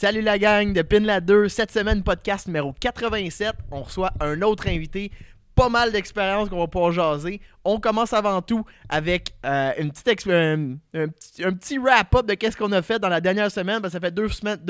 Salut la gang de Pin la 2. Cette semaine, podcast numéro 87. On reçoit un autre invité. Pas mal d'expérience qu'on va pouvoir jaser. On commence avant tout avec un petit wrap-up de qu'est-ce qu'on a fait dans la dernière semaine. Parce que ça fait deux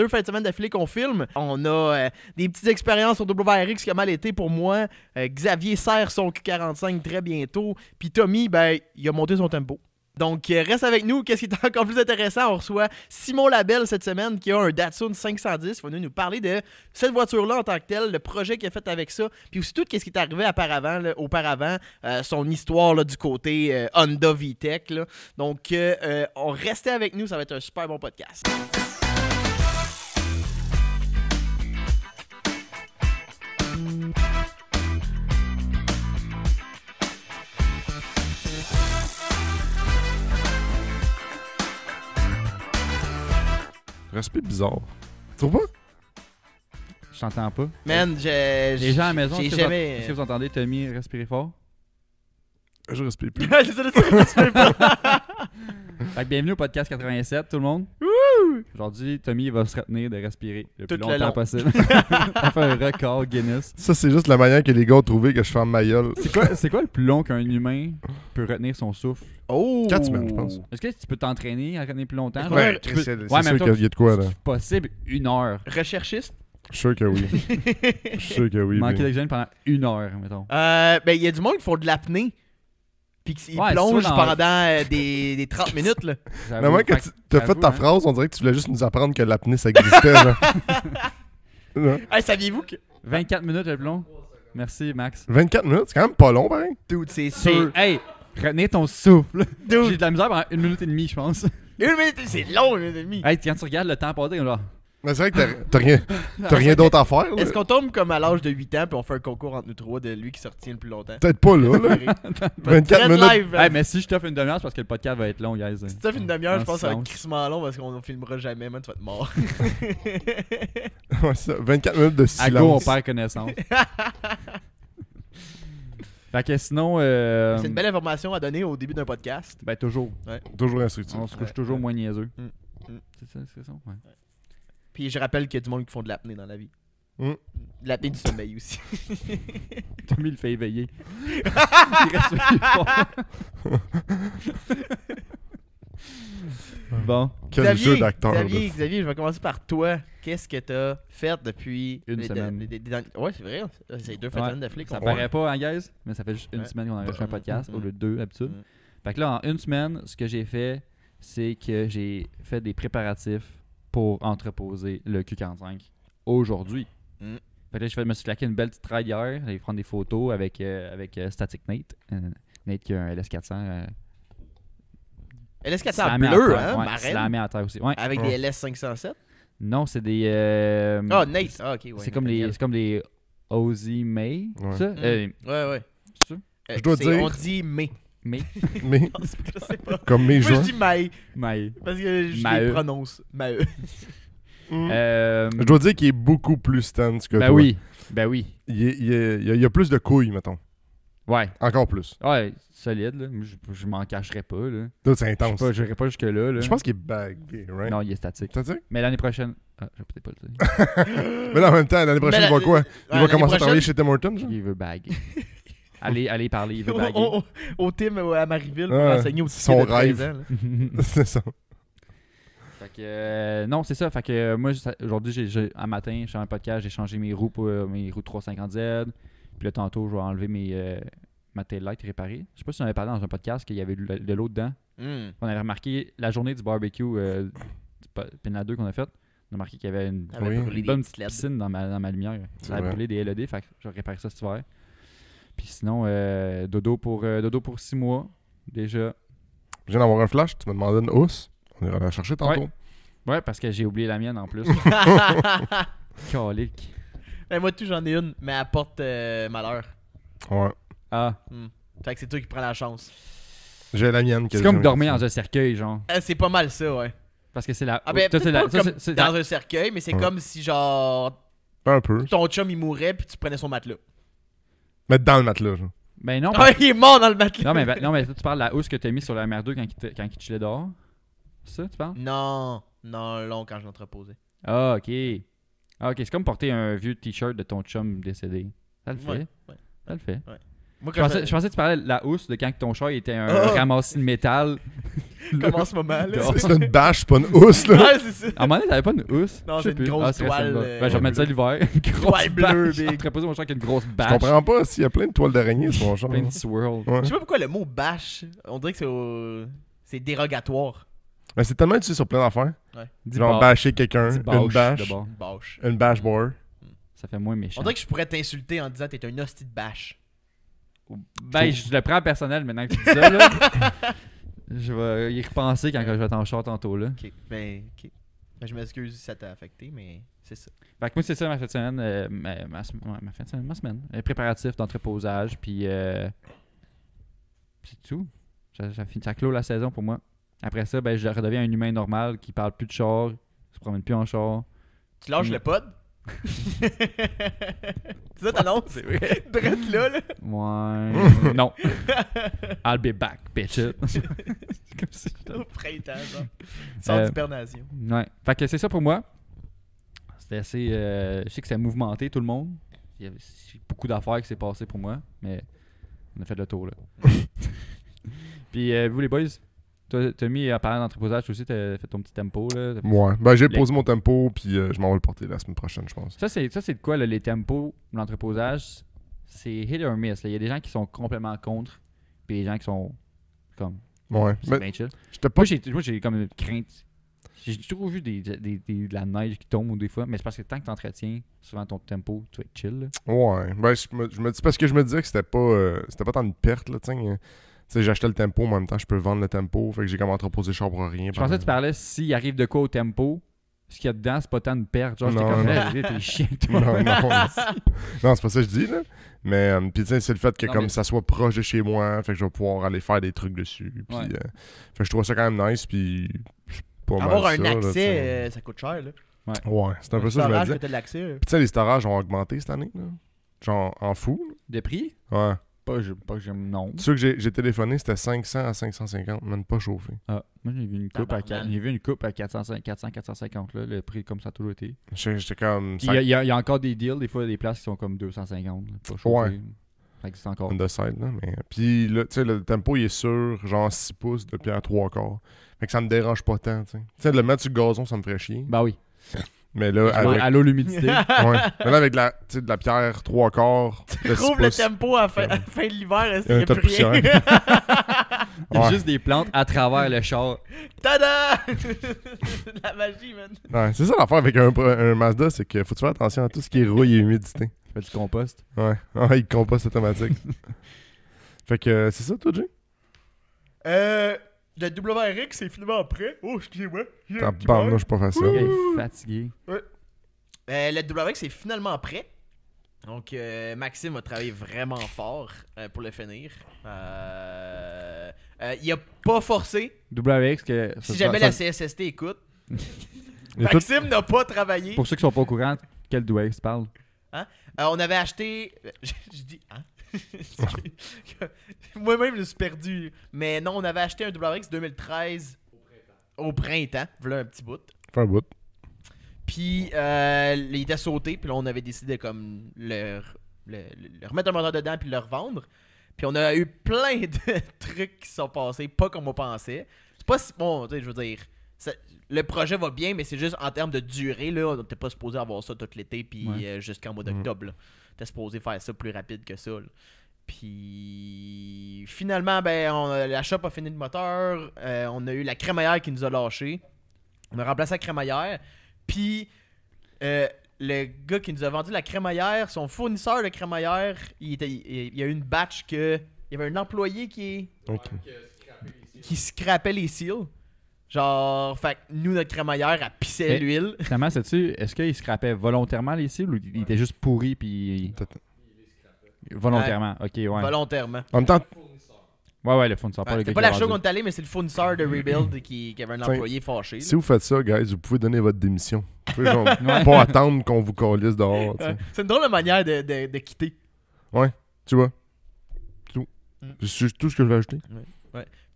fins de semaine d'affilée qu'on filme. On a des petites expériences au WRX qui a mal été pour moi. Xavier serre son Q45 très bientôt. Puis Tommy, ben, il a monté son tempo. Donc, reste avec nous. Qu'est-ce qui est encore plus intéressant? On reçoit Simon Labelle cette semaine qui a un Datsun 510. Il va nous parler de cette voiture-là en tant que telle, le projet qu'il a fait avec ça, puis aussi tout ce qui est arrivé auparavant, son histoire là, du côté Honda VTEC. Là. Donc, on restait avec nous. Ça va être un super bon podcast. Respire bizarre. Tu trouves pas? Je t'entends pas. Man, Les gens à la maison, j'ai est-ce jamais... que vous entendez Tommy respirer fort? Je respire plus. C'est ça, respire pas. Fait que bienvenue au podcast 87, tout le monde. Aujourd'hui, Tommy va se retenir de respirer le plus Tout le longtemps long. possible. On fait un record Guinness. Ça, c'est juste la manière que les gars ont trouvé que je ferme ma gueule. C'est quoi le plus long qu'un humain peut retenir son souffle? Oh! 4 semaines, je pense. Est-ce que tu peux t'entraîner à retenir plus longtemps? Genre, Ouais, tu peux- c'est Ouais, sûr mais qu'il y a de quoi, là. c'est possible 1 heure. Recherchiste? Je suis sûr que oui. Je suis sûr que oui. Manquer mais- d'oxygène pendant 1 heure, mettons. Ben, il y a du monde qui font de l'apnée. Puis qu'ils Ouais, plongent c'est ça, pendant des 30 minutes. Là. Mais moi, quand Fait que- tu as fait j'avoue, ta hein. phrase, on dirait que tu voulais juste nous apprendre que l'apnée, ça existait, là. Là. Hey, saviez-vous que. 24 minutes le plus long. Merci, Max. 24 minutes, c'est quand même pas long, pareil. Dude, c'est C'est... sûr. Hey, retenir ton souffle. J'ai Dude, de la misère pendant 1 minute et demie, je pense. 1 minute, c'est long, 1 minute et demie. Hey, quand tu regardes le temps passer, genre... Mais c'est vrai que t'as rien d'autre à faire, là. Est-ce qu'on tombe comme à l'âge de 8 ans puis on fait un concours entre nous trois de lui qui se retient le plus longtemps? Peut-être pas là, là. 24 Red minutes. live, Hey, mais si je t'offre une demi-heure, c'est parce que le podcast va être long, guys. Si tu fais une demi-heure, je pense que ça va être Silence. crissement long parce qu'on ne filmera jamais, man, tu vas être mort. Ouais, ça. 24 minutes de À go, on silence. perd connaissance. Fait que sinon... C'est une belle information à donner au début d'un podcast. Ben, toujours. Toujours instructif. On se couche toujours moins niaiseux. Mm. C'est ça? Ouais. Puis je rappelle qu'il y a du monde qui font de l'apnée dans la vie. Mm. De l'apnée du sommeil aussi. Tommy le fait éveiller. Il reste plus fort. Bon. Quel jeu d'acteur, là. Xavier, je vais commencer par toi. Qu'est-ce que t'as fait depuis... Une semaine. Ouais, c'est vrai. C'est 2 fins de Ouais. semaine d'affilée qu'on Ça paraît pas, hein, guys? Mais ça fait juste une Ouais. semaine qu'on a enregistré un podcast, au lieu de 2 d'habitude. Mm. Fait que là, en 1 semaine, ce que j'ai fait, c'est que j'ai fait des préparatifs pour entreposer le Q45 aujourd'hui. Mm. Fait que là, je me suis claqué une belle petite ride hier, j'allais prendre des photos avec Static Nate. Nate qui a un LS400. LS400 slamé à bleu, terre. hein, Ouais, marraine. slamé à terre aussi. Ouais. Avec Ouais. des LS507. Non, c'est des... Ah, Nate. Ah, ok, ouais. c'est comme les Ozzy May, Ouais. ça? Mm. Ouais. C'est ça? Je dois dire- On dit mais. May? Mais, Je sais pas. comme mes Moi, je joints. dis May. May. Parce que je Maheu. les prononce. Maheu. Je dois dire qu'il est beaucoup plus stance que Ben toi. oui. Ben oui. Il y a plus de couilles, mettons. Ouais. Encore plus. Ouais, solide, là. Moi, je m'en cacherais pas, là. Là, c'est intense. Je n'irai pas jusque-là, là. Je pense qu'il est bagué, right? Non, il est statique. T'as dit? Mais l'année prochaine... Ah, je vais peut-être pas le dire. Mais là, en même temps, l'année prochaine, Mais il va quoi? Il va l'année commencer à travailler prochaine- chez Tim Hortons, genre? Il veut baguer. allez parler, il veut baguer. Au team à Marieville pour Ouais, enseigner aux c'est son tickets de rêve. 13 ans, là. C'est ça. Fait que... non, c'est ça. Fait que moi, aujourd'hui, un matin, je suis en podcast, j'ai changé mes roues pour mes roues 350Z. Puis là, tantôt, je vais enlever ma taillight réparée. Je sais pas si on avait parlé dans un podcast qu'il y avait de l'eau dedans. Mm. On avait remarqué la journée du barbecue du Pin 2 qu'on a fait. On a remarqué qu'il y avait une Ça avait Oui. brûlé des bonne petites petite LED. piscine dans ma lumière. C'est Ça a vrai. brûlé des LED, fait que j'ai réparé ça cet hiver. Puis sinon, dodo pour 6 mois, déjà. Je viens d'avoir un flash, tu m'as demandé une housse. On ira la chercher tantôt. Ouais, parce que j'ai oublié la mienne en plus. Calique. Ben, moi, tout, j'en ai une, mais elle porte malheur. Ouais. Ah, Fait que c'est toi qui prends la chance. J'ai la mienne. que c'est comme j'ai- dormir dans un cercueil, genre. C'est pas mal ça, ouais. Parce que c'est la... Ah ben, toi, peut-être c'est la... pas ça, comme c'est- dans un cercueil, mais c'est Ouais. comme si, genre, Un peu. ton chum, il mourait, puis tu prenais son matelas. Mettre dans le matelas, genre. Ben non, Ah, il est mort dans le matelas! non, mais tu parles de la housse que t'as mis sur la MR2 quand il chillait dehors. C'est ça, tu parles? Non, long quand je l'entreposais. Ah, ok. Ah, ok, c'est comme porter un vieux t-shirt de ton chum décédé. Ça le fait. Ouais. Ça le fait. Moi, Je pensais que tu parlais de la housse de quand ton char était un Ah! ramassis de métal. Comme en ce moment, là. Dehors. C'est une bâche, c'est pas une housse, là. Ouais, c'est ça. À un moment donné, t'avais pas une housse? Non, Je sais c'est une plus. grosse Ah, c'est vrai, toile, ça. Ben, je vais remettre ça l'hiver. Une grosse Toile bleue, bâche. big. Je poser mon char avec une grosse Je bâche. comprends pas s'il y a plein de toiles d'araignée sur mon char. Plein de swirls. Ouais. Je sais pas pourquoi le mot bâche, on dirait que c'est dérogatoire. Mais c'est tellement utilisé sur plein d'affaires. Dis Genre bâche. bâcher quelqu'un, Dis une bâche bâche, d'abord. Bâche. une bâche board. Ça fait moins méchant. On dirait que je pourrais t'insulter en disant t'es un hostie de bâche. Ben, je le prends personnel maintenant que tu dis ça, là. Je vais y repenser quand je vais être en char tantôt, là. Ok. Ben, je m'excuse si ça t'a affecté, mais c'est ça. Fait que moi, c'est ça ma fin de semaine. Ma semaine. Préparatif d'entreposage, puis c'est tout. Ça clôt la saison pour moi. Après ça, ben, je redeviens un humain normal qui parle plus de char, qui se promène plus en char. Tu lâches le pod? C'est ça t'annonces? C'est vrai. Drette là. Ouais. Non. I'll be back, bitch. C'est comme si j'étais- Au printemps, genre. Sans d'hibernation. Ouais. Fait que c'est ça pour moi. C'était assez. Je sais que c'est mouvementé, tout le monde. Il y avait beaucoup d'affaires qui s'est passé pour moi, mais on a fait le tour, là. Puis, vous, les boys, t'as mis à parler d'entreposage aussi, t'as fait ton petit tempo, là. Ouais. Ben, j'ai posé mon tempo, puis je m'en vais le porter la semaine prochaine, je pense. Ça, c'est de quoi, là, les tempos, l'entreposage? C'est hit or miss. Là. Il y a des gens qui sont complètement contre, puis des gens qui sont comme. Ouais. C'est Mais bien chill. j'étais pas. Moi, j'ai comme une crainte. J'ai toujours vu de la neige qui tombe ou des fois, mais c'est parce que tant que tu entretiens souvent ton tempo, tu vas être chill. Là. Ouais. Ben, je me dis parce que je me disais que c'était pas tant une perte, là, tu sais, j'achetais le tempo, en même temps, je peux vendre le tempo, fait que j'ai comme entreposé le char pour rien. Je pensais que tu parlais s'il arrive de quoi au tempo, ce qu'il y a dedans, c'est pas tant une perte. Genre, j'étais Non, comme non. là, t'es chiant, toi. Non, non, c'est pas ça que je dis, là. Mais, puis tu sais, c'est le fait que Non, comme mais- ça soit proche de chez moi, fait que je vais pouvoir aller faire des trucs dessus. Puis, Ouais. fait que je trouve ça quand même nice, puis c'est pas mal Avoir un ça, là, tu accès, sais. ça coûte cher, là. Ouais, c'est un peu ça que je me storage disais. que t'as de l'accès. Puis tu sais, les storages ont augmenté cette année, là. Genre, en fou, De prix? là. Ouais. Pas que j'aime, non. Ceux que j'ai téléphoné, c'était 500 à 550, même pas chauffé. Ah, moi, j'ai vu une coupe Tabarnak. j'ai vu une coupe à 400-450, là, le prix comme ça a toujours été. J'étais comme... Puis il y a encore des deals, des fois, des places qui sont comme 250, là, pas chauffé. Ouais. Ça existe encore. On the side, là, mais... Puis, là, tu sais, le tempo, il est sur genre 6 pouces de pierre 3/4. Fait que ça me dérange pas tant, tu sais. Tu sais, de le mettre sur le gazon, ça me ferait chier. Bah oui. Mais là, avec... À l'eau, l'humidité. Ouais. Mais là, avec la, tu sais, de la pierre 3/4 de 6 Trouve le pouces... tempo à la fin de l'hiver, Il y a un il n'y a tas de plus rien. Il y a Ouais. juste des plantes à travers le char. Tada! La magie, man. Ouais, c'est ça l'affaire avec un Mazda, c'est qu'il faut faire attention à tout ce qui est rouille et humidité. Fait du compost. Ouais, ouais, il composte automatique. Fait que c'est ça, toi, Jay? Le WRX, c'est finalement prêt. Oh, excusez-moi. Bam, je suis pas facile. Il est fatigué. Le WRX est finalement prêt. Donc, Maxime a travaillé vraiment fort pour le finir. Il a pas forcé. WRX, que. Si jamais la CSST écoute, Il y a tout- Maxime n'a pas travaillé. Pour ceux qui sont pas au courant, quel WRX tu parles? On avait acheté. Je dis, hein? Moi-même, je me suis perdu. Mais non, on avait acheté un WRX 2013 au printemps. Voilà un petit bout. Fait un bout. Puis, il était sauté. Puis là, on avait décidé comme le remettre un moteur dedans puis le revendre. Puis on a eu plein de trucs qui se sont passés, pas comme on pensait. C'est pas si bon, tu sais, je veux dire. Le projet va bien, mais c'est juste en termes de durée, là, on n'était pas supposé avoir ça tout l'été, puis Ouais. jusqu'en mois d'octobre. Là. On était supposé faire ça plus rapide que ça. Là. Puis finalement, ben, la shop a fini le moteur. On a eu la crémaillère qui nous a lâché. On a remplacé la crémaillère. Puis le gars qui nous a vendu la crémaillère, son fournisseur de crémaillère, il y a eu une batch que. Il y avait un employé qui scrapait les seals. Genre, fait que nous, notre crémaillère, elle pissait Mais- l'huile. Finalement, sais-tu, est-ce qu'il scrapait volontairement les cils ou il était juste pourri puis. Volontairement, ok, ouais. Volontairement. En même temps, Ouais, le fournisseur, pas le C'était gars pas qui la l'a show vendu. qu'on est allé, mais c'est le fournisseur de Rebuild qui avait un Tiens, employé fâché. là. si vous faites ça, guys, vous pouvez donner votre démission. Vous pouvez genre, Ouais. pas attendre qu'on vous calisse dehors, tu sais. C'est une drôle de manière de quitter. Tu vois? C'est tout. Mm. C'est tout ce que je vais ajouter.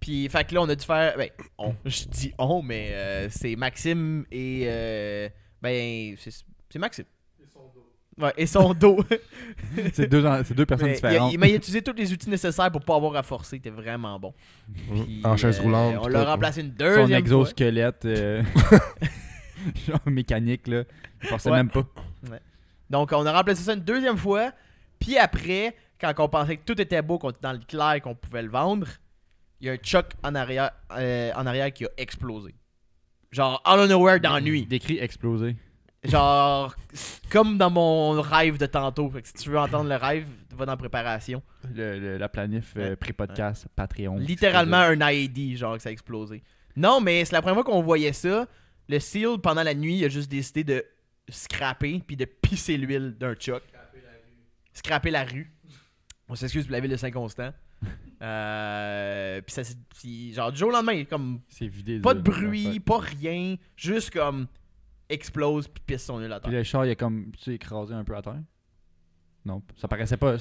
Puis, fait que là, on a dû faire. Ben, je dis on, mais c'est Maxime et Ben, c'est Maxime. Ouais, et son dos. C'est deux personnes différentes. Mais il a utilisé tous les outils nécessaires pour pas avoir à forcer. C'était vraiment bon. Puis, En chaise roulante. On l'a remplacé une deuxième Son fois. exosquelette genre mécanique, là. Il forçait Ouais. même pas. Donc, on a remplacé ça une deuxième fois. Puis après, quand on pensait que tout était beau, qu'on était dans le clair, qu'on pouvait le vendre, il y a un choc en arrière qui a explosé. Genre, out of nowhere dans la nuit. Décrit explosé. Genre, comme dans mon rêve de tantôt. Fait que si tu veux entendre le rêve, va dans préparation. La planif pré-podcast Patreon. Littéralement un IED, genre que ça a explosé. Non, mais c'est la première fois qu'on voyait ça. Le SEAL, pendant la nuit, il a juste décidé de scraper puis de pisser l'huile d'un choc. Scraper la rue. On s'excuse pour la ville de Saint-Constant. Puis ça, puis genre du jour au lendemain, comme C'est vidé. pas de bruit, pas rien, juste comme explose puis pisse son huile à Puis terre. le char, il a comme écrasé un peu à terre. Non, ça paraissait pas.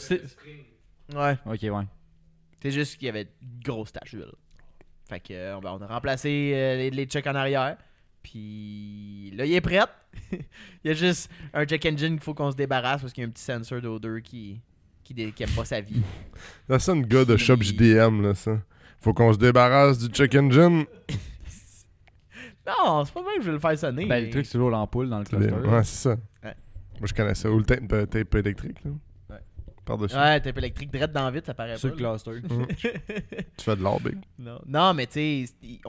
Ouais. Ok, ouais. C'est juste qu'il y avait une grosse tache d'huile. Fait que on a remplacé les checks en arrière. Puis là, il est prêt. Il y a juste un check engine qu'il faut qu'on se débarrasse parce qu'il y a un petit sensor d'odeur qui aime pas sa vie. Ça sonne gars de Shop JDM, là, ça. Faut qu'on se débarrasse du check engine. Non, c'est pas même que je vais le faire sonner. Ben, le truc, c'est l'ampoule dans le cluster. Ouais, c'est ça. Ouais. Moi, je connais ça. Ou le tape électrique, là. Ouais. Par-dessus. Ouais, tape électrique direct dans vite, ça paraît Sur pas. le là. cluster. Tu fais de l'art, big. Non, mais tu sais,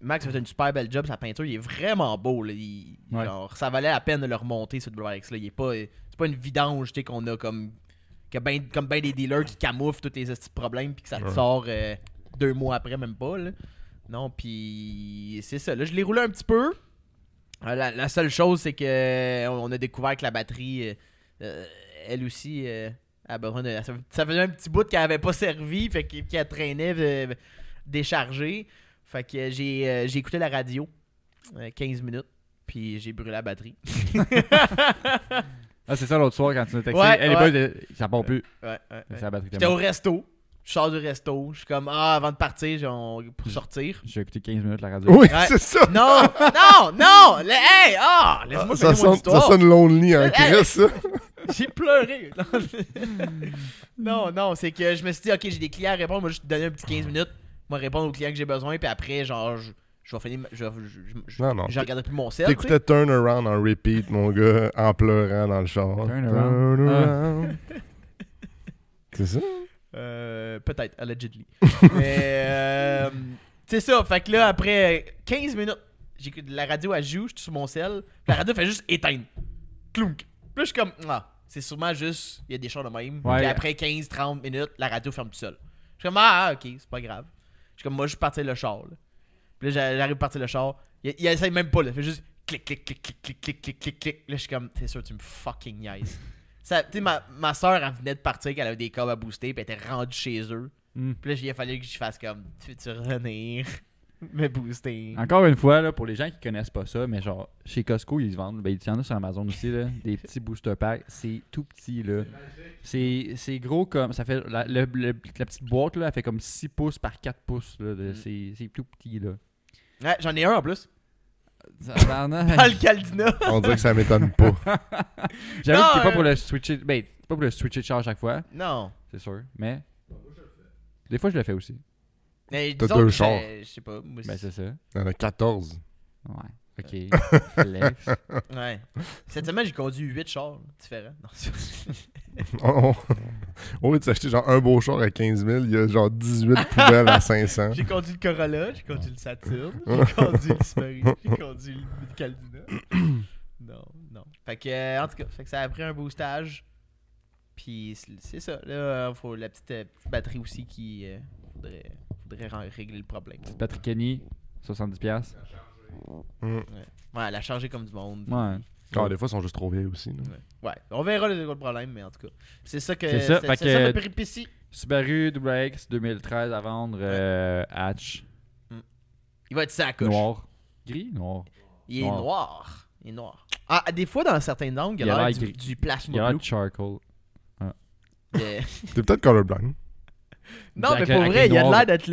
Max a fait une super belle job. Sa peinture, il est vraiment beau. Là. Ouais. Genre, ça valait la peine de le remonter, ce WRX là. C'est pas une vidange, tu sais, qu'on a comme ben des dealers qui camouflent tous les petits problèmes puis que ça te sort 2 mois après, même pas. Là. Non, puis c'est ça. Là, je l'ai roulé un petit peu. La seule chose, c'est que on a découvert que la batterie, elle aussi, a besoin de. Ça faisait un petit bout qu'elle avait pas servi, fait qu'elle traînait déchargée. Fait que j'ai écouté la radio 15 minutes, puis j'ai brûlé la batterie. Ah, c'est ça l'autre soir quand tu nous texté. Ouais, Elle est ouais. pas. Ça part plus. Ouais. C'est la batterie. J'étais au resto. Je sors du resto. Je suis comme, avant de partir, pour sortir. J'ai écouté 15 minutes la radio. Oui, Ouais. c'est ça. Non! Hey! Laisse-moi Ça finir mon sonne, ça histoire. sonne lonely en Hey. Chris, ça. J'ai pleuré. Non, c'est que je me suis dit, ok, j'ai des clients à répondre. Moi, je vais te donner un petit 15 minutes. Moi, répondre aux clients que j'ai besoin. Puis après, genre, je vais finir. Non. Je regarderai plus mon sel. Tu sais. T'écoutais Turn Around en repeat, mon gars, en pleurant dans le char. Turn Around. Around. C'est ça? Peut-être, allegedly. Mais, c'est ça. Fait que là, après 15 minutes, j'écoute la radio, elle joue, je suis sur mon sel. La radio fait juste éteindre. Clunk. Puis là, je suis comme, c'est sûrement juste, il y a des chars de même. Ouais. Puis après 15-30 minutes, la radio ferme tout seul. Je suis comme, ok, c'est pas grave. Je suis comme, moi, je partais le char. Là. Puis là, j'arrive à partir le char. Il essaye même pas, là. Il fait juste clic, clic, clic, clic, clic, clic, clic, clic, clic. Là, je suis comme, t'es sûr, tu me fucking niaises. Tu sais, ma soeur, elle venait de partir, qu'elle avait des câbles à booster, puis elle était rendue chez eux. Puis là, il a fallu que je fasse comme, tu veux-tu revenir? Me booster. Encore une fois, là, pour les gens qui connaissent pas ça, mais genre, chez Costco, ils se vendent. Ben, il y en a sur Amazon aussi, là, des petits booster packs. C'est tout petit, là. C'est gros comme. Ça fait. La petite boîte, là, elle fait comme 6 pouces par 4 pouces, là. C'est tout petit, là. Ouais, j'en ai un en plus. Dans Dans le Caldina. On dirait que ça m'étonne pas. J'avoue Non, que t'es pas pour le switcher. Ben, t'es pas pour le switcher de char à chaque fois, Non. c'est sûr. Mais. Des fois, je le fais aussi. Mais T'as disons 2 que chars. je sais pas. Moi, Ben, c'est ça. Il y en a 14. Ouais. Ok. Flex. ouais. Cette semaine, j'ai conduit 8 chars différents. Non, Au lieu de s'acheter genre un beau char à 15 000, il y a genre 18 poubelles à 500. j'ai conduit le Corolla, j'ai conduit le Saturn, j'ai conduit le Subaru, j'ai conduit le Caldina. Non. Fait que, en tout cas, fait que ça a pris un boostage. Puis c'est ça. Là, il faut la petite batterie aussi qui faudrait régler le problème. Patrick Kenny, 70$. Mm. Ouais, elle a chargé comme du monde. Ouais. Ah, des fois, ils sont juste trop vieilles aussi. là. Ouais, on verra le problème, mais en tout cas. C'est ça que. C'est ça, fait C'est que- ça la péripétie. Subaru WRX 2013 à vendre. Hatch. Il va être ça à couche. Noir. Gris? Noir. Il est Noir. noir. Il est noir. Ah, des fois, dans certaines angles, il Il a a l'air l'air du gris. Il y plasma a blue. charcoal. T'es peut-être colorblind. Non, mais Avec pour le- vrai, avec il a noir. l'air d'être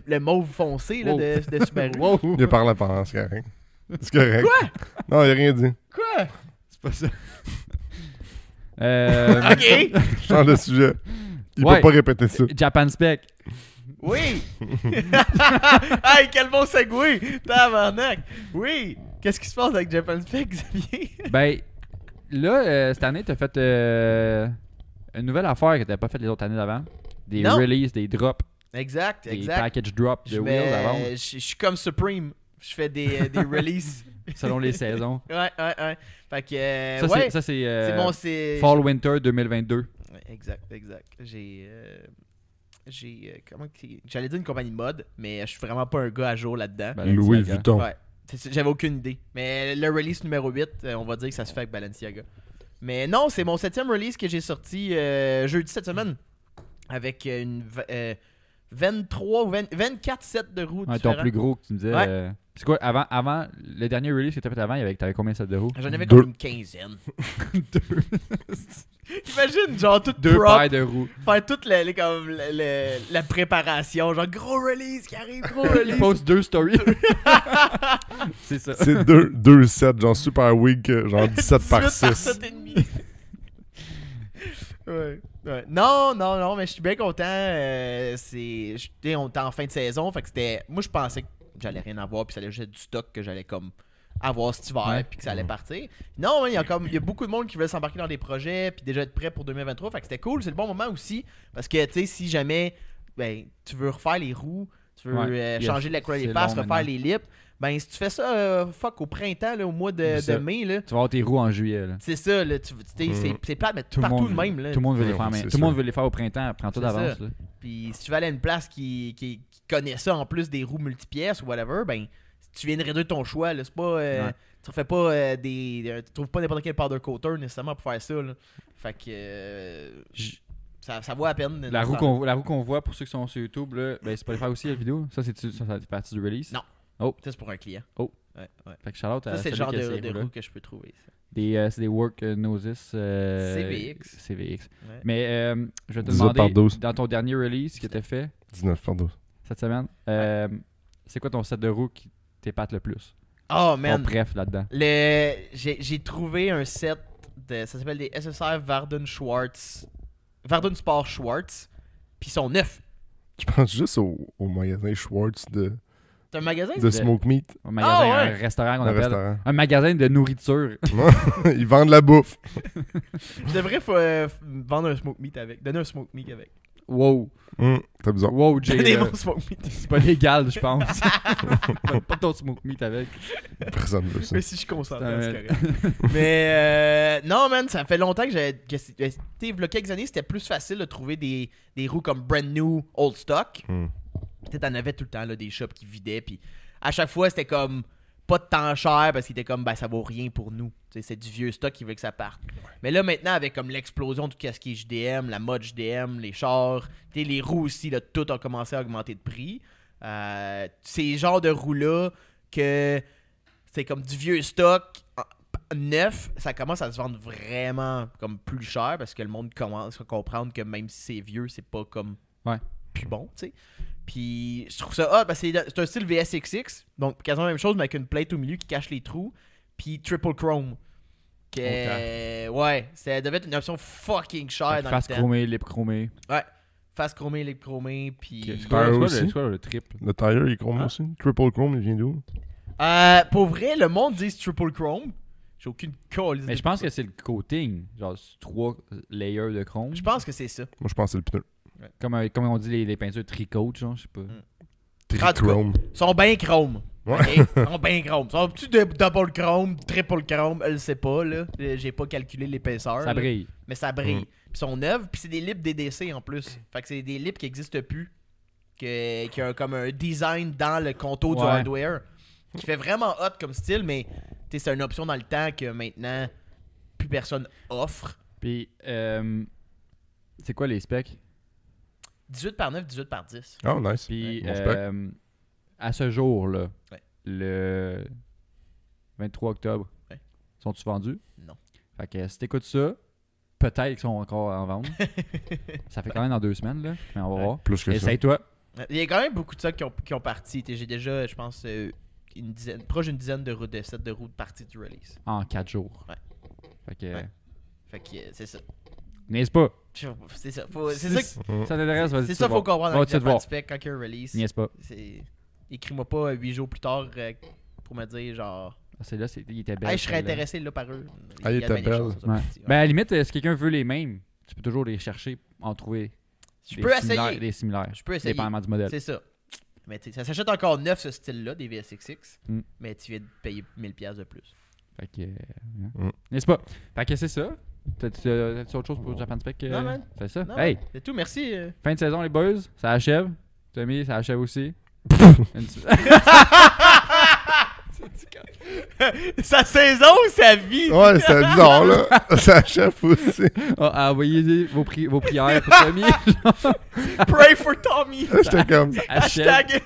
le mauve foncé là, Wow. de Subaru. Wow! Il a parlé pendant, c'est correct. C'est correct. Quoi? Non, il a rien dit. Quoi? C'est pas ça. Ok! Change de sujet. Il Ouais. peut pas répéter ça. Japan Spec. Oui! Hey, quel bon segway! Tabarnak! Oui! Qu'est-ce qui se passe avec Japan Spec, Xavier? Ben, là, cette année, t'as fait une nouvelle affaire que t'avais pas fait les autres années d'avant. Des Non. releases, des drops, Exact, des exact. package drops de Wheels à vendre, Je suis comme Supreme. Je fais des releases. selon les saisons. Ouais. Fait que, Ça, ouais. c'est C'est bon, c'est... Fall-Winter 2022. Ouais, exact. Comment j'allais dire une compagnie de mode, mais je suis vraiment pas un gars à jour là-dedans. Louis Balenciaga. Vuitton. Ouais. J'avais aucune idée. Mais le release numéro 8, on va dire que ça se fait avec Balenciaga. Mais non, c'est mon 7e release que j'ai sorti jeudi cette semaine. Avec une 23 ou 24 sets de roues Ouais, ton différents. plus gros que tu me disais. Ouais. C'est quoi, avant, le dernier release que t'as fait avant, t'avais combien de sets de roues? J'en avais Deux. comme une quinzaine. Imagine, genre, toute Deux prop, paires de roues. faire toute la préparation. Genre, gros release qui arrive, gros Il release. poste 2 stories. C'est ça. C'est deux sets, genre super weak, genre 17 par 18 6. 7,5. Ouais. Non, mais je suis bien content. On était en fin de saison, fait que c'était. Moi, je pensais que j'allais rien avoir, puis ça allait juste être du stock que j'allais comme avoir cet hiver, Ouais. puis que ça allait partir. Non, il y a beaucoup de monde qui veulent s'embarquer dans des projets, puis déjà être prêt pour 2023, fait que c'était cool. C'est le bon moment aussi, parce que tu sais, si jamais tu veux refaire les roues, tu veux Ouais. changer la couleur des C'est faces, long refaire maintenant. les lips, ben si tu fais ça, au printemps, là, au mois de Ça. mai, là. Tu vas avoir tes roues en juillet. Là. C'est ça, là, c'est plate, mais Tout le partout monde- de même. Là. Tout le monde veut les Non, faire, mais c'est tout le monde sûr. veut les faire au printemps. Prends-toi C'est d'avance. ça. là. Puis si tu vas aller à une place qui connaît ça en plus des roues multipièces ou whatever, ben tu viens de réduire ton choix. Là. C'est pas, Ouais. tu refais pas tu trouves pas n'importe quel powder coater nécessairement pour faire ça. Là. Fait que ça vaut à peine. La roue qu'on voit pour ceux qui sont sur YouTube, là, ben, c'est pas les faire aussi la vidéo. Ça, c'est partie du release. Non. Oh. Ça, c'est pour un client. Oh. Ouais. Fait que shout-out Ça, à c'est le celui genre qui a ces de roues-là. roue que je peux trouver. Ça. C'est des Work Noses CVX. CVX. Ouais. Mais je vais te 18 par demander, 12. dans ton dernier release que tu as fait 19 par 12. cette semaine, c'est quoi ton set de roues qui t'épate le plus? Oh Ton man. bref là-dedans. J'ai trouvé un set ça s'appelle des SSR Varden Sport Schwartz. Puis ils sont neufs. Je pense juste au magasin Schwartz de C'est un magasin? Smoke Meat, Un magasin, Ah ouais. un restaurant qu'on le appelle. restaurant. Un magasin de nourriture. Ils vendent la bouffe. Je devrais vendre un smoke meat avec. Donner un smoke meat avec. Wow. T'as besoin. Wow, Jay. Donner là. mon smoke meat. C'est pas légal, je pense. Pas ton smoke meat avec. Personne veut ça. Mais si je suis concentré, c'est Ouais. correct. Mais non, man, ça fait longtemps que j'avais. Tu sais, il y a quelques années, c'était plus facile de trouver des roues comme brand new, old stock. Hmm. Peut-être t'en avais tout le temps là, des shops qui vidaient. Puis à chaque fois, c'était comme pas de temps cher parce qu'il était comme, ben ça vaut rien pour nous. Tu sais, c'est du vieux stock qui veut que ça parte. Mais là, maintenant, avec comme l'explosion de tout ce qui est JDM, la mode JDM, les chars, tu sais, les roues aussi, là, tout a commencé à augmenter de prix. Ces genres de roues-là que c'est comme du vieux stock neuf, ça commence à se vendre vraiment comme plus cher parce que le monde commence à comprendre que même si c'est vieux, c'est pas comme Ouais. plus bon, tu sais. Puis je trouve ça hot, parce que c'est un style VSXX, donc quasiment la même chose mais avec une plate au milieu qui cache les trous, puis triple chrome. Ouais, ça devait être une option fucking chère dans Face le temps. chromée, lip chromée. Ouais, face chromée, lip chromée, puis... C'est quoi aussi. le triple? Le tire, il est chrome Ah. aussi. Triple chrome, il vient d'où? Pour vrai, le monde dit triple chrome. J'ai aucune call. Mais je pense que c'est le coating. Genre 3 layers de chrome. Je pense que c'est ça. Moi, je pense que c'est le pneu. Comme on dit les peintures tricoat, genre, je sais pas. Trichrome. Ils sont bien chrome. Ouais. Ok? Ils sont bien chrome. Ils sont-tu de double chrome, triple chrome? Je le sais pas, là. J'ai pas calculé l'épaisseur. Ça là. brille. Mais ça brille. Mm. Puis ils sont neuves, puis c'est des lips DDC en plus. Fait que c'est des lips qui existent plus. Qui ont comme un design dans le contour du Ouais. hardware. Qui fait vraiment hot comme style, mais tu sais, c'est une option dans le temps que maintenant plus personne offre. Puis, c'est quoi les specs? 18 par 9, 18 par 10. Oh, nice. Puis, Bon spec. à ce jour-là, Ouais. le 23 octobre, Ouais. sont-ils vendus? Non. Fait que si t'écoutes ça, peut-être qu'ils sont encore en vente. Ça fait quand même dans 2 semaines, là. Mais on va Ouais. voir. Plus que ça. Essaye-toi. Il y a quand même beaucoup de ça qui ont parti. J'ai déjà, je pense, proche d'une dizaine de sets de roues de partie du release. En 4 jours. Ouais. Fait que. Ouais. Fait que c'est ça. Niaise pas. C'est ça. C'est ça. Ça t'intéresse, vas-y. C'est ça qu'il faut comprendre Va avec te Japan voir. Spec quand il y a un release. Niaise pas. Écris-moi pas 8 jours plus tard pour me dire genre. Ah, c'est là, il était belle. Hey, je serais celle-là. intéressé là par eux. Ah, il y a était bien des belle. chances, ça, Ouais. petit, ouais. Ben, à la limite, si quelqu'un veut les mêmes, tu peux toujours les chercher, en trouver. Je peux essayer. Des similaires. Je peux essayer. Dépendamment du modèle. C'est ça. Mais ça s'achète encore neuf ce style-là, des VSXX. Mm. Mais tu viens de payer 1000$ de plus. Fait que. Mm. N'est-ce pas? Fait que c'est ça. T'as-tu autre chose pour Japan Spec? Non, man. C'est ça? Non, Hey! c'est tout, merci. Fin de saison, les boys. Ça achève. Tommy, ça achève aussi. Sa saison ou sa vie? Ouais, c'est bizarre, là. Ça achève aussi. Envoyez vos prières pour Tommy. Pray for Tommy. J'étais comme. Achève. Hashtag.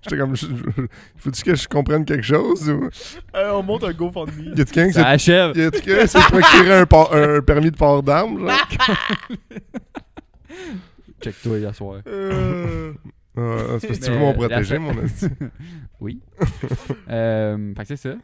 J'étais comme. Faut-tu que je comprenne quelque chose ou. On monte un GoFundMe. Y a-tu quelqu'un Ça achève. Y a-tu quelqu'un qui s'est procuré un permis de port d'armes, genre? Check-toi hier soir. C'est parce que tu veux m'en protéger, mon esti. Oui. Fait que c'est ça.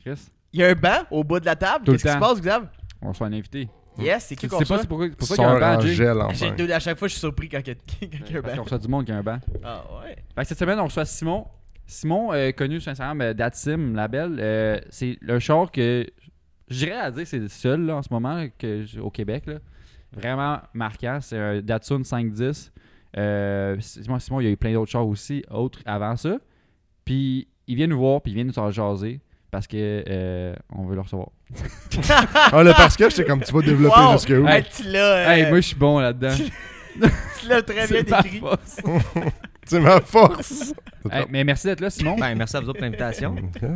Chris, Il y a un banc au bout de la table. Tout le Qu'est-ce qui se temps. passe, Xav? on reçoit un invité. Yes, c'est qui Tu qu'on sais pas reçoit? c'est pour ça qu'il y a un Sœur banc, en Jay. gel, enfin. À chaque fois, je suis surpris quand il y a un Parce qu'on banc. reçoit du monde qui a un banc. Ah ouais. Fait que cette semaine, on reçoit Simon. Simon, connu sur Instagram d'Atsim Label. C'est le char que je dirais à dire c'est le seul là, en ce moment là, au Québec. Là. Vraiment marquant. C'est un Datsun 510. Simon, il y a eu plein d'autres chars aussi, autres avant ça. Puis il vient nous voir, puis il vient nous en jaser parce que on veut le recevoir. Ah, le parce que j'étais comme, tu vas développer Wow. jusque où? Hey, tu l'as. Hey, moi, je suis bon là-dedans. Tu l'as très bien C'est ma décrit. force. C'est ma force. Hey, mais merci d'être là, Simon. Ben, merci à vous autres pour l'invitation.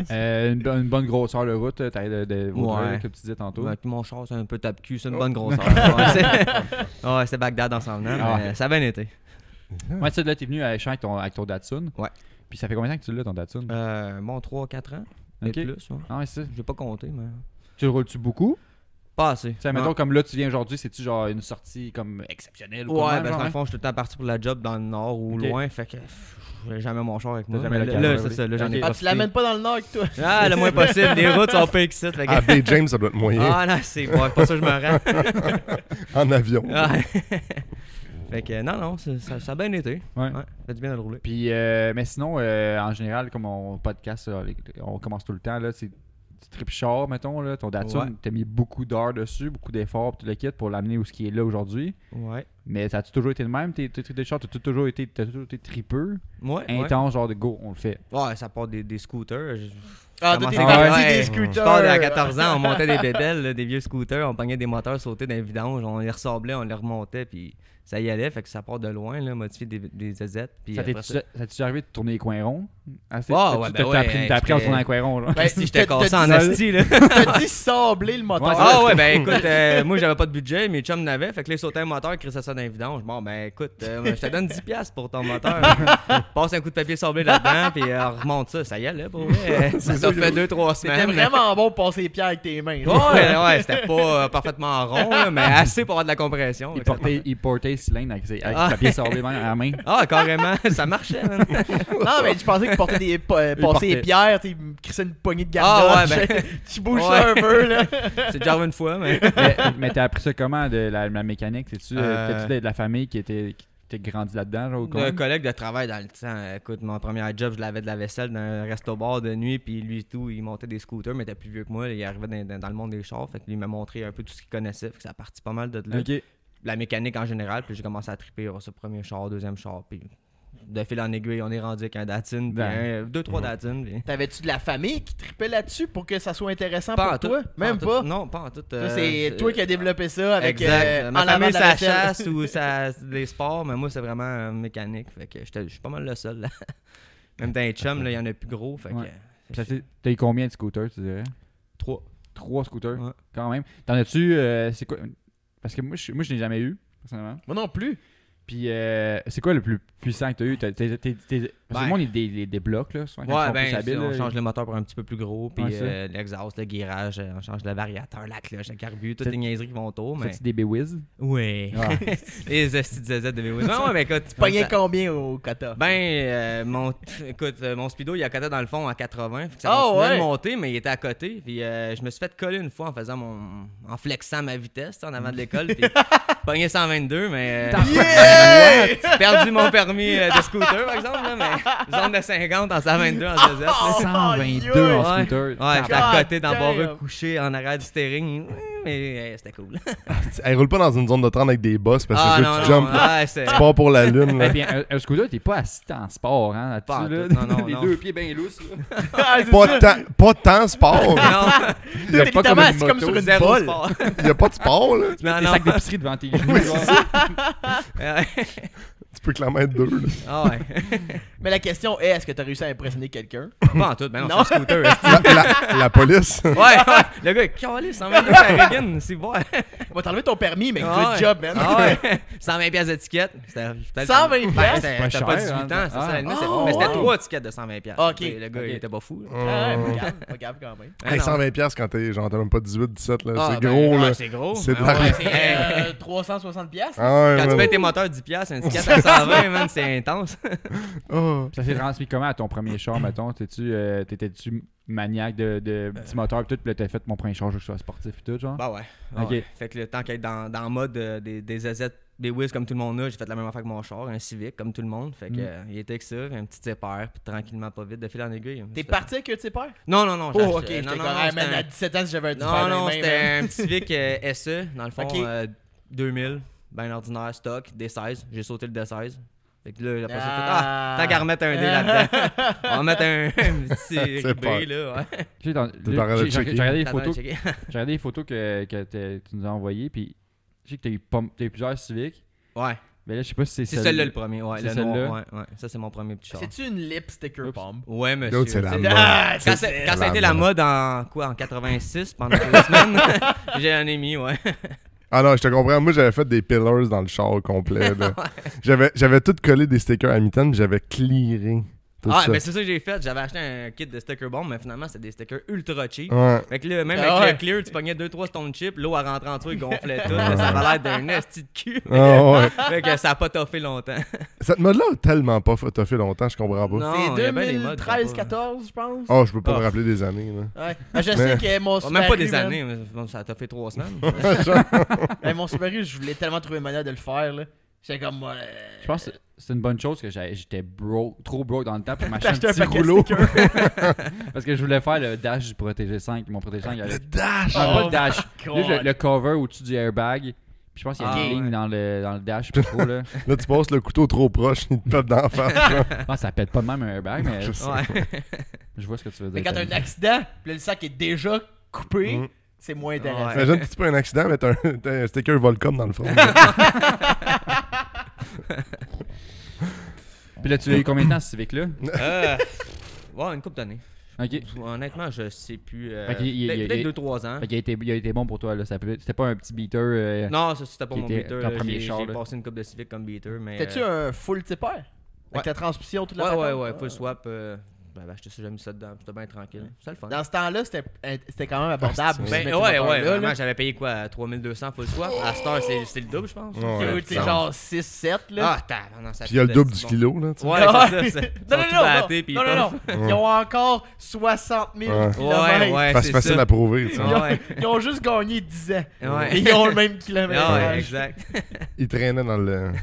Une bonne grosseur de route, t'as de Vaudreuil, Ouais. que tu disais tantôt. Avec mon char, c'est un peu tape-cul, c'est une bonne grosseur. Ouais, c'est Bagdad en s'en venant, Ah. mais ça a bien été. Ouais, tu sais, là, t'es venu à Échange avec ton Datsun. Ouais. Puis ça fait combien de temps que tu l'as, ton Datsun? Bon, 3-4 ans, et Ok. plus. Ouais. Ah, ouais, c'est ça. J'ai pas compté, mais Tu le roules-tu beaucoup? pas assez. Tu sais, mettons, comme là, tu viens aujourd'hui, c'est-tu genre une sortie comme exceptionnelle ou Ouais, quoi? ben, dans genre, le fond, je suis tout le temps parti pour la job dans le nord ou Ok. loin, fait que j'ai jamais mon char avec moi. T'as jamais Mais l'occasion, là, ouais, c'est oui. ça, là, j'en ai Ok. Ah, tu profité. l'amènes pas dans le nord avec toi? Ah, le moins possible, les routes sont pas excites. Fait que... Ah, Bay James, ça doit être moyen. Ah, non, c'est ouais, pas ça que je me rends. En avion. Ah. Fait que non, ça a bien été. Ouais. Ouais, ça fait du bien de le rouler. Puis, mais sinon, en général, comme on podcast, on commence tout le temps, là, c'est tu tripes char, mettons, là, ton Datsun, Ouais. t'as mis beaucoup d'heures dessus, beaucoup d'efforts, puis tout le kit pour l'amener où ce qui est là aujourd'hui. Ouais. Mais ça a toujours été le même, tes tripes de char, t'as toujours été tripeux, Ouais. intense, genre de go, on le fait. Ouais, ça part des scooters. Ah, toi, t'es Commence à- parti ouais, des Je scooters. parle à 14 ans, on montait des bébelles, là, des vieux scooters, on pognait des moteurs sautés dans les vidanges, on les ressemblait, on les remontait, puis ça y allait, fait que ça part de loin, là, modifier des ZZ. Puis Ça après t'es-tu arrivé de tourner les coins ronds? Assez? Ouais, T'as- ouais, t'as ben appris, ouais, t'as appris à j'étais- tourner les coins ronds, là. Ben, si j'étais t'as- cassé t'as en dit- asti, là. T'as dit sabler le moteur. Ouais, Ah ouais, ben écoute, moi j'avais pas de budget, mes chums n'avaient, fait que les sautaient un moteur, crissait ça dans les vidanges. Bon, ben écoute, je te donne 10$ pour ton moteur. Passe un coup de papier sablé là-dedans, puis remonte ça. Ça y est, là, pour vrai. Ça fait 2-3 C'était semaines. vraiment bon pour passer les pierres avec tes mains. Ouais, c'était pas parfaitement rond, là, mais assez pour avoir de la compression. Il portait le cylindre avec le papier sablé à la main. Ah, carrément, ça marchait, man. Non, mais je pensais qu'il portait passer portait. les pierres, tu crissait une poignée de Ah, gardoche. ouais, ben. Tu bouges Ouais. ça un peu, là. C'est déjà arrivé une fois, mais. Mais t'as appris ça comment, de la mécanique? T'as-tu de la famille qui était grandi là-dedans, genre, ou quoi? Un collègue de travail dans le temps. Écoute, mon premier job, je lavais de la vaisselle dans un resto-bar de nuit, puis lui et tout, il montait des scooters, mais il était plus vieux que moi. Il arrivait dans le monde des chars, fait que lui il m'a montré un peu tout ce qu'il connaissait, fait que ça a parti pas mal de là. Ok. La mécanique en général, puis j'ai commencé à triper sur ce premier char, deuxième char, puis de fil en aiguille, on est rendu avec un Datsun, puis Ouais. 2-3 Datsun. Puis... T'avais-tu de la famille qui tripait là-dessus pour que ça soit intéressant Pas pour en tout, toi? Même en tout. pas? Non, pas en tout. Ça, c'est toi qui as développé ça avec Exact. Ma en lavant famille, de la c'est la vaisselle. chasse ou ça, des sports, mais moi, c'est vraiment mécanique. Fait que je suis pas mal le seul. Là. Même dans les chums, il y en a plus gros. Fait Ouais. que, T'as eu combien de scooters, tu dirais? 3. 3 scooters, Ouais. quand même. T'en as-tu... c'est quoi? Parce que moi, je n'ai jamais eu, personnellement. Moi non plus. Puis, c'est quoi le plus puissant que tu as eu? Parce que le monde, il des blocs, là. Souvent, quand ils sont plus habiles, on là, change le moteur pour un petit peu plus gros, puis Ouais, ça. l'exhaust, le guirage, on change le variateur, la cloche, le carbu, toutes les niaiseries qui vont autour. Mais... C'est des B-Wiz? Oui. Ah. Les estis de ZZ de VW. Non, mais écoute, Pognais combien au kata? Écoute, mon speedo, il a coté dans le fond à 80. Fait que ça Ah, continuait ouais. de monter, mais il était à côté. Puis je me suis fait coller une fois en flexant ma vitesse en avant de l'école. Puis pogné 122, mais j'ai perdu mon permis de scooter, par exemple. Là, mais zone de 50 en 122 en ZZ. là. 122 en Ouais. scooter. Ouais, j'étais à côté dans le damn. barreux couché en arrière du steering. Mais c'était cool. Elle roule pas dans une zone de 30 avec des bosses parce que Ah c'est non, sûr que non, tu jumps. ouais, c'est... Tu pars pour la lune. Ben, Là. puis un scooter, t'es pas assis en sport, hein, là-dessus, Pas en là. tout, non, Les non. deux pieds bien lousses, là. Ah, c'est Pas ça. pas tant sport. Non, Il y a T'es pas littéralement une assis comme moto, sur une zéro bolle. sport. Il y a pas de sport, là. Non, Des non. sacs d'épicerie devant tes genoux. genre. Tu peux clairement être deux, là. Ah ouais. Mais la question est, est-ce que t'as réussi à impressionner quelqu'un? Pas en tout, ben non, Non. c'est un scooter. esti. La police. Ouais, ouais. Le gars est calé, 122 à Reagan, c'est bon. On va t'enlever ton permis, mais Ah good ouais. job, man. Ah ouais. 120 pièces d'étiquette. 120 Ben, piastres? c'était Pas c'était pas cher, 18 hein. ans, c'est ça. Ah. la limite, Oh, mais c'était ouais. 3 tickets de 120 piastres. Ok. Le gars, Ok. il était pas fou. là. Ouais, pas grave quand même. Ah, Hey, non. 120$ piastres quand t'es genre t'as même pas 18, 17 là, Ah, c'est ben, gros ouais, là. C'est gros. C'est de Ah, la- ouais, C'est 360 piastres? Ah ouais, Quand tu man. payes tes moteurs 10 piastres, un ticket à 120, man, c'est intense. Oh. Ça s'est transmis comment à ton premier char, mettons? T'étais-tu maniaque de petits moteurs pis tout, pis là t'as fait mon premier char, je sois sportif pis tout, genre? Bah ouais. Ah Ok. ouais. Fait que le temps qu'être dans le mode des ZZ, des Wiz comme tout le monde a, j'ai fait la même affaire que mon char, un Civic comme tout le monde. Fait que il était que ça, un petit sépare, puis tranquillement, pas vite, de fil en aiguille. T'es parti avec un de tes pères? Non, non, non. Oh, ok. j'ai acheté- J'étais non, comme, non, ah, c'était man, un- à 17 ans, si j'avais un petit Non, père non, dans les c'était mains, un petit Civic SE, dans le fond, Ok. 2000, ben ordinaire, stock, D16. J'ai sauté le D16. Fait que là, après ça, j'ai fait, Ah. tant qu'à remettre un D là-dedans, on va mettre un petit C'est ribé, pas- là, ouais. Tu sais, dans- T'es là, en train de j'ai checker. regardé les T'attends, photos, checker. j'ai regardé les photos que tu nous as envoyées, puis je sais que t'as eu plusieurs Civics, Ouais, mais là, je sais pas si c'est c'est celle-là le premier, ouais. C'est Le noir, celle-là? ouais, ouais. Ça, c'est mon premier petit char. C'est-tu une lip sticker Oups. bomb? Ouais, monsieur. L'autre, c'est la C'est- mode. Ah, Quand, c'est- quand ça a la été la mode. mode en 86, pendant 2 semaines, j'ai un ami, ouais. Ah non, je te comprends. Moi, j'avais fait des pillars dans le char complet. Là. J'avais tout collé des stickers à mitaine, puis j'avais clearé tout Ah, ça. ben c'est ça que j'ai fait. J'avais acheté un kit de sticker bomb, mais finalement, c'était des stickers ultra cheap. Ouais. Fait que là, même Ah avec ouais. le clear, tu pognais 2-3 stone chips, l'eau à rentrer en dessous, il gonflait tout. Là, ça avait l'air d'un esti de cul. Ah ouais. Fait que ça a pas toffé longtemps. Cette mode-là a tellement pas fait longtemps, je comprends pas. Non, C'est il y a bien des modes, 2013-14, je pense. Oh, je peux pas Ah. me rappeler des années. Là. Ouais. Ben, je sais Mais- que mon Oh, Subaru, même pas des man, années, mais bon, ça a toffé 3 semaines. ben, mon Subaru, je voulais tellement trouver une manière de le faire, là. J'étais comme, moi... Je pense que c'est une bonne chose que j'étais trop broke dans le temps pour m'acheter un T'as acheté un petit paquet de rouleau. stickers. Parce que je voulais faire le dash du Protégé 5. Mon Protégé 5, il y avait Le dash! non, pas Oh le dash. my Juste God. le cover au-dessus du airbag. Puis je pense qu'il y a Ah, une ligne ouais. dans le dash, pas trop là. Là, tu passes le couteau trop proche, il te pète d'en face. là. Ah, ça pète pas de même un airbag, mais Je sais. Ouais. je vois ce que tu veux Mais dire. quand t'as un accident, puis là, le sac est déjà coupé, Mm. c'est moins intéressant. Ouais. Imagine que tu pas un accident, mais t'as un sticker Volcom dans le front. Puis là, tu l'as eu combien de temps ce Civic-là? Ouais, une couple d'années. Ok. Honnêtement, je sais plus. Fait qu'il- il- Peut-être il- 2-3 ans. Fait qu'il a été bon pour toi, là. C'était pas un petit beater. Non, ça c'était pas Qui mon était beater. ton là. premier J'ai char, j'ai là. passé une coupe de Civic comme beater, mais. T'as-tu un full tipper? Avec Ouais. la transmission, toute la Ouais, patente? ouais, full swap. Ben, acheté ça, j'ai mis ça dedans. C'était bien tranquille. C'était le fun. Dans ce temps-là, c'était quand même abordable. Ah, de Ben, mettre ouais, ce ouais, moteur-là, vraiment, là. j'avais payé quoi, 3200 full swap. À cette heure, c'est le double, je pense. Ouais. C'est genre 6-7, là. Ah, tabarnak, ça Puis il y a le fait double si du bon. kilo, là, tu sais. Ouais, Ah, c'est ça. non, Ils sont non, tout non, battés, puis non, ils non, puffent. non. Ils ont encore 60 000 Ouais. kilomètres. Ouais, ouais, C'est c'est facile ça. à prouver, tu sais. Ouais. Ils ont juste gagné 10 ans. Ouais. Et ils ont le même kilomètre. Ah ouais, exact. Il traînait dans le...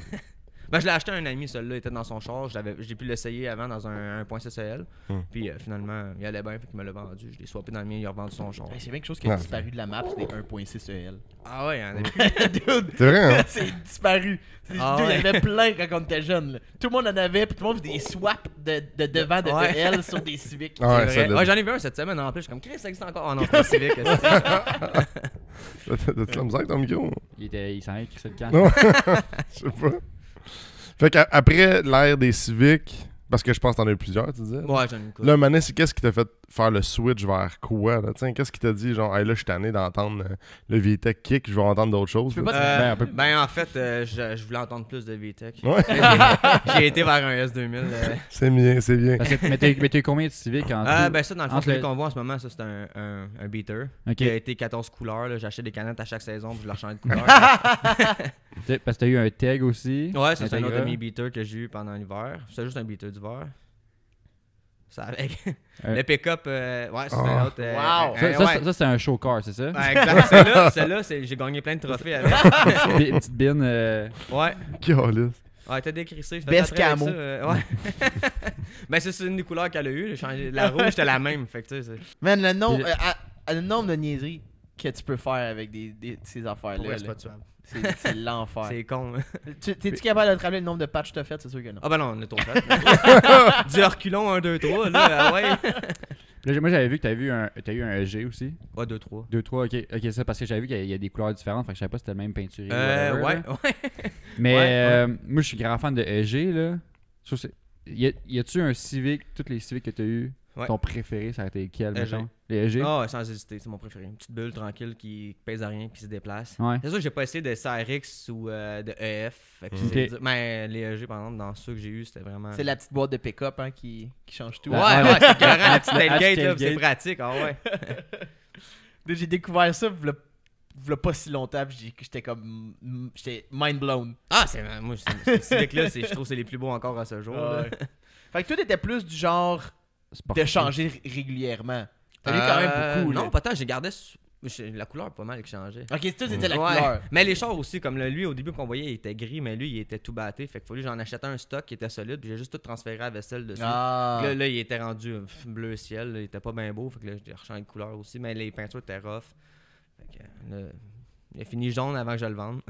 Ben, je l'ai acheté à un ami, celui-là, il était dans son char. J'ai pu l'essayer avant dans un 1.6 EL. Puis finalement, il allait bien, fait qu'il me l'a vendu. Je l'ai swappé dans le mien, il a revendu son char. Hey, c'est bien quelque chose qui a Non. disparu de la map, c'est des 1.6 EL. Ah ouais, il y en a Dude, C'est vrai, hein? c'est disparu. Ah Dude, il y ouais. avait plein quand on était jeune. Là. Tout le monde en avait, puis tout le monde faisait des swaps de devant de Ouais. EL sur des Civics. Ah ouais, C'est ça vrai. l'a- Ouais, j'en ai vu un cette semaine en plus. Je suis comme, Chris, ça existe encore. Ah non, c'est un Civic. est-ce que- T'as-tu la misère avec ton micro? Il s'en est écrit le camp. Non. Je sais pas. Fait qu'après l'ère des Civics, parce que je pense que t'en as eu plusieurs, tu disais. Ouais, j'en ai une couple. Là, Mané, c'est qu'est-ce qui t'a fait faire le switch vers quoi, là? T'sais, qu'est-ce qui t'a dit, genre, hey, là, je suis tanné d'entendre le VTech kick, je vais entendre d'autres choses. Tu peux là? pas Ben, En fait, je voulais entendre plus de VTech. Ouais. J'ai été vers un S2000. C'est bien, c'est bien. mais t'as eu combien de civiques en tout? Ben ça, dans le fond, entre celui le- qu'on voit en ce moment, ça, c'est un beater. Ok. Qui a été 14 couleurs. Là. J'achetais des canettes à chaque saison, puis je leur changeais de couleur. Parce que t'as eu un tag aussi. Ouais, ça, c'est un autre Integra. demi-beater que j'ai eu pendant l'hiver. C'est juste un beater d'hiver. Ça avec. Un- Le pick-up, ouais, c'est Ah. un autre. Wow. Ça, c'est un show car, c'est ça? Ouais, exact. Celle-là, j'ai gagné plein de trophées avec. Une petite bine. Ouais. Calice. Ouais, t'as décrissé. Best camo. Ouais. Ben, c'est une des couleurs qu'elle a eues. J'ai changé. La rouge, c'était la même. Fait que, tu sais, Man, le nombre, Puis- le nombre de niaiseries que tu peux faire avec ces affaires-là, pour vrai, c'est là, pas tuable. c'est l'enfer. C'est con. T'es-tu capable de te rappeler le nombre de patchs que t'as fait? C'est sûr que non. Ah, ben non, on est trop fait. Du reculon 1, 2, 3. Là, ouais. Là, moi, j'avais vu que t'as eu un EG aussi. Ouais, 2, 3. 2, 3, ok, ça, parce que j'avais vu qu'il y a des couleurs différentes, fait que je savais pas si c'était le même peinturé. ou whatever, Ouais, là. ouais. Mais Ouais, moi, je suis grand fan de EG, là. Je trouve que y a-tu un Civic, tous les Civics que t'as eu, Ouais. ton préféré, ça a été quel, EG. mettons? Les EG? Ah, ouais, sans hésiter, c'est mon préféré. Une petite bulle tranquille qui pèse à rien puis se déplace. Ouais. C'est sûr que j'ai pas essayé de CRX ou de EF. Fait que Ok. c'est dur. Mais les EG, par exemple, dans ceux que j'ai eu, c'était vraiment. C'est la petite boîte de pick-up hein, qui change tout. Ouais, Ouais, ouais, c'est carrément la petite Le tailgate, là, tailgate. c'est pratique. Ah ouais. J'ai découvert ça v'là pas si longtemps, puis j'étais comme. J'étais mind blown. Ah, moi, ces Civic-là, je trouve que c'est les plus beaux encore à ce jour. là. Ouais. Fait que toi, t'étais plus du genre de Sportif. changer régulièrement. T'as eu quand même beaucoup, là. Non, pas tant, j'ai gardé. La couleur pas mal qui changeait. Ok, c'est tout, c'était la Ouais. couleur. Mais les chars aussi, comme lui, au début qu'on voyait, il était gris, mais lui, il était tout batté. Fait qu'il fallait que j'en achetais un stock qui était solide, puis j'ai juste tout transféré à la vaisselle dessus. Ah. Là, il était rendu bleu ciel, là, il était pas bien beau, fait que là, j'ai rechangé de couleur aussi, mais les peintures étaient rough. Fait que, là, il a fini jaune avant que je le vende.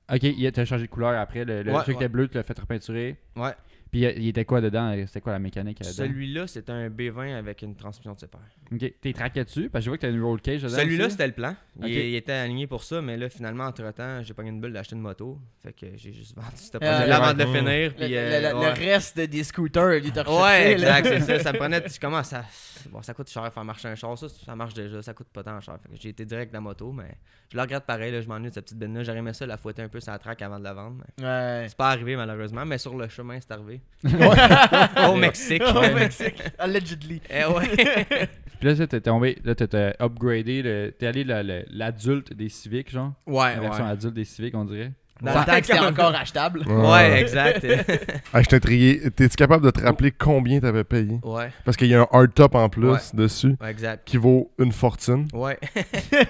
Ok, t'as changé de couleur après. Le Ouais, truc ouais. était bleu, tu l'as fait repeinturer. Ouais. Puis il était quoi dedans? C'était quoi la mécanique dedans? Celui-là, c'était un B20 avec une transmission de sépare. Ok, t'es traqué dessus? Parce que je vois que t'as une roll cage dedans. Celui-là, aussi. c'était le plan. Ok. Il était aligné pour ça, mais là, finalement, entre-temps, j'ai pogné une bulle d'acheter une moto. Fait que j'ai juste vendu ce Ah, projet-là avant de le ouais. finir. Le, Puis, le ouais. reste des scooters, il t'a recherché. Ouais, là. exact, c'est ça. Ça me prenait. Tu commences à. Bon, ça coûte cher faire marcher un char. Ça marche déjà. Ça coûte pas tant cher. Fait que j'ai été direct de la moto, mais je la regrette pareil. Là, je m'ennuie de cette petite benne-là. J'aurais aimé ça la fouetter un peu sur la track avant de la vendre. Mais Ouais. c'est pas arrivé, malheureusement. Mais sur le chemin, c'est arrivé. Ouais. Au Mexique. Au Mexique. Allegedly. Ouais. Puis là, t'es tombé, là, t'as upgradé, t'es allé l'adulte des Civics, genre. Ouais, La version ouais. adulte des Civics, on dirait. Dans le temps que c'était encore achetable. Ouais, exact. Ah, je t'ai intrigué. T'es-tu capable de te rappeler combien t'avais payé? Ouais, Parce qu'il y a un hardtop en plus Ouais. dessus ouais, exact. qui vaut une fortune. Ouais.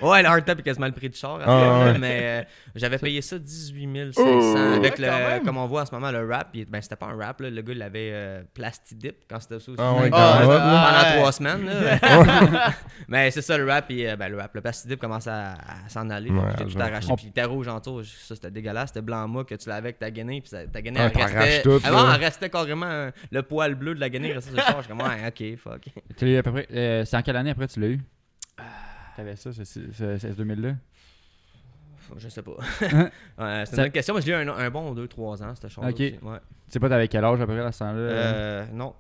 Ouais, le hardtop est quasiment le prix du char. ouais. Mais j'avais payé ça 18 500 avec Ouais, quand même. comme on voit en ce moment, le wrap. Ben, c'était pas un wrap, là. Le gars, il l'avait Plastidip quand c'était ça aussi. Ah ouais, Ah, quand même. ouais. Pendant 3 semaines. Là. Mais c'est ça, le wrap. Puis, le Plastidip commençait à s'en aller. Ouais, J'ai tout genre. arraché. Puis, il était rouge en tour. Ça, c'était dégueulasse. C'était blanc moi que tu l'avais avec ta gainée. Puis, ta gainée, Ouais, elle t'arraches restait. tout, Avant, là. elle restait carrément. Le poil bleu de la gainée restait sur le char. Je suis comme, ouais, ok, fuck. Tu l'as eu à peu près. C'est en quelle année après tu l'as eu? T'avais ça, ce 2000-là? Je sais pas. Hein? Ouais, c'est Ça- une bonne question. Moi, je l'ai eu un bon 2-3 ans, cette char. Ok. Aussi. Ouais. Tu sais pas t'avais quel âge à peu près à ce temps-là? Non.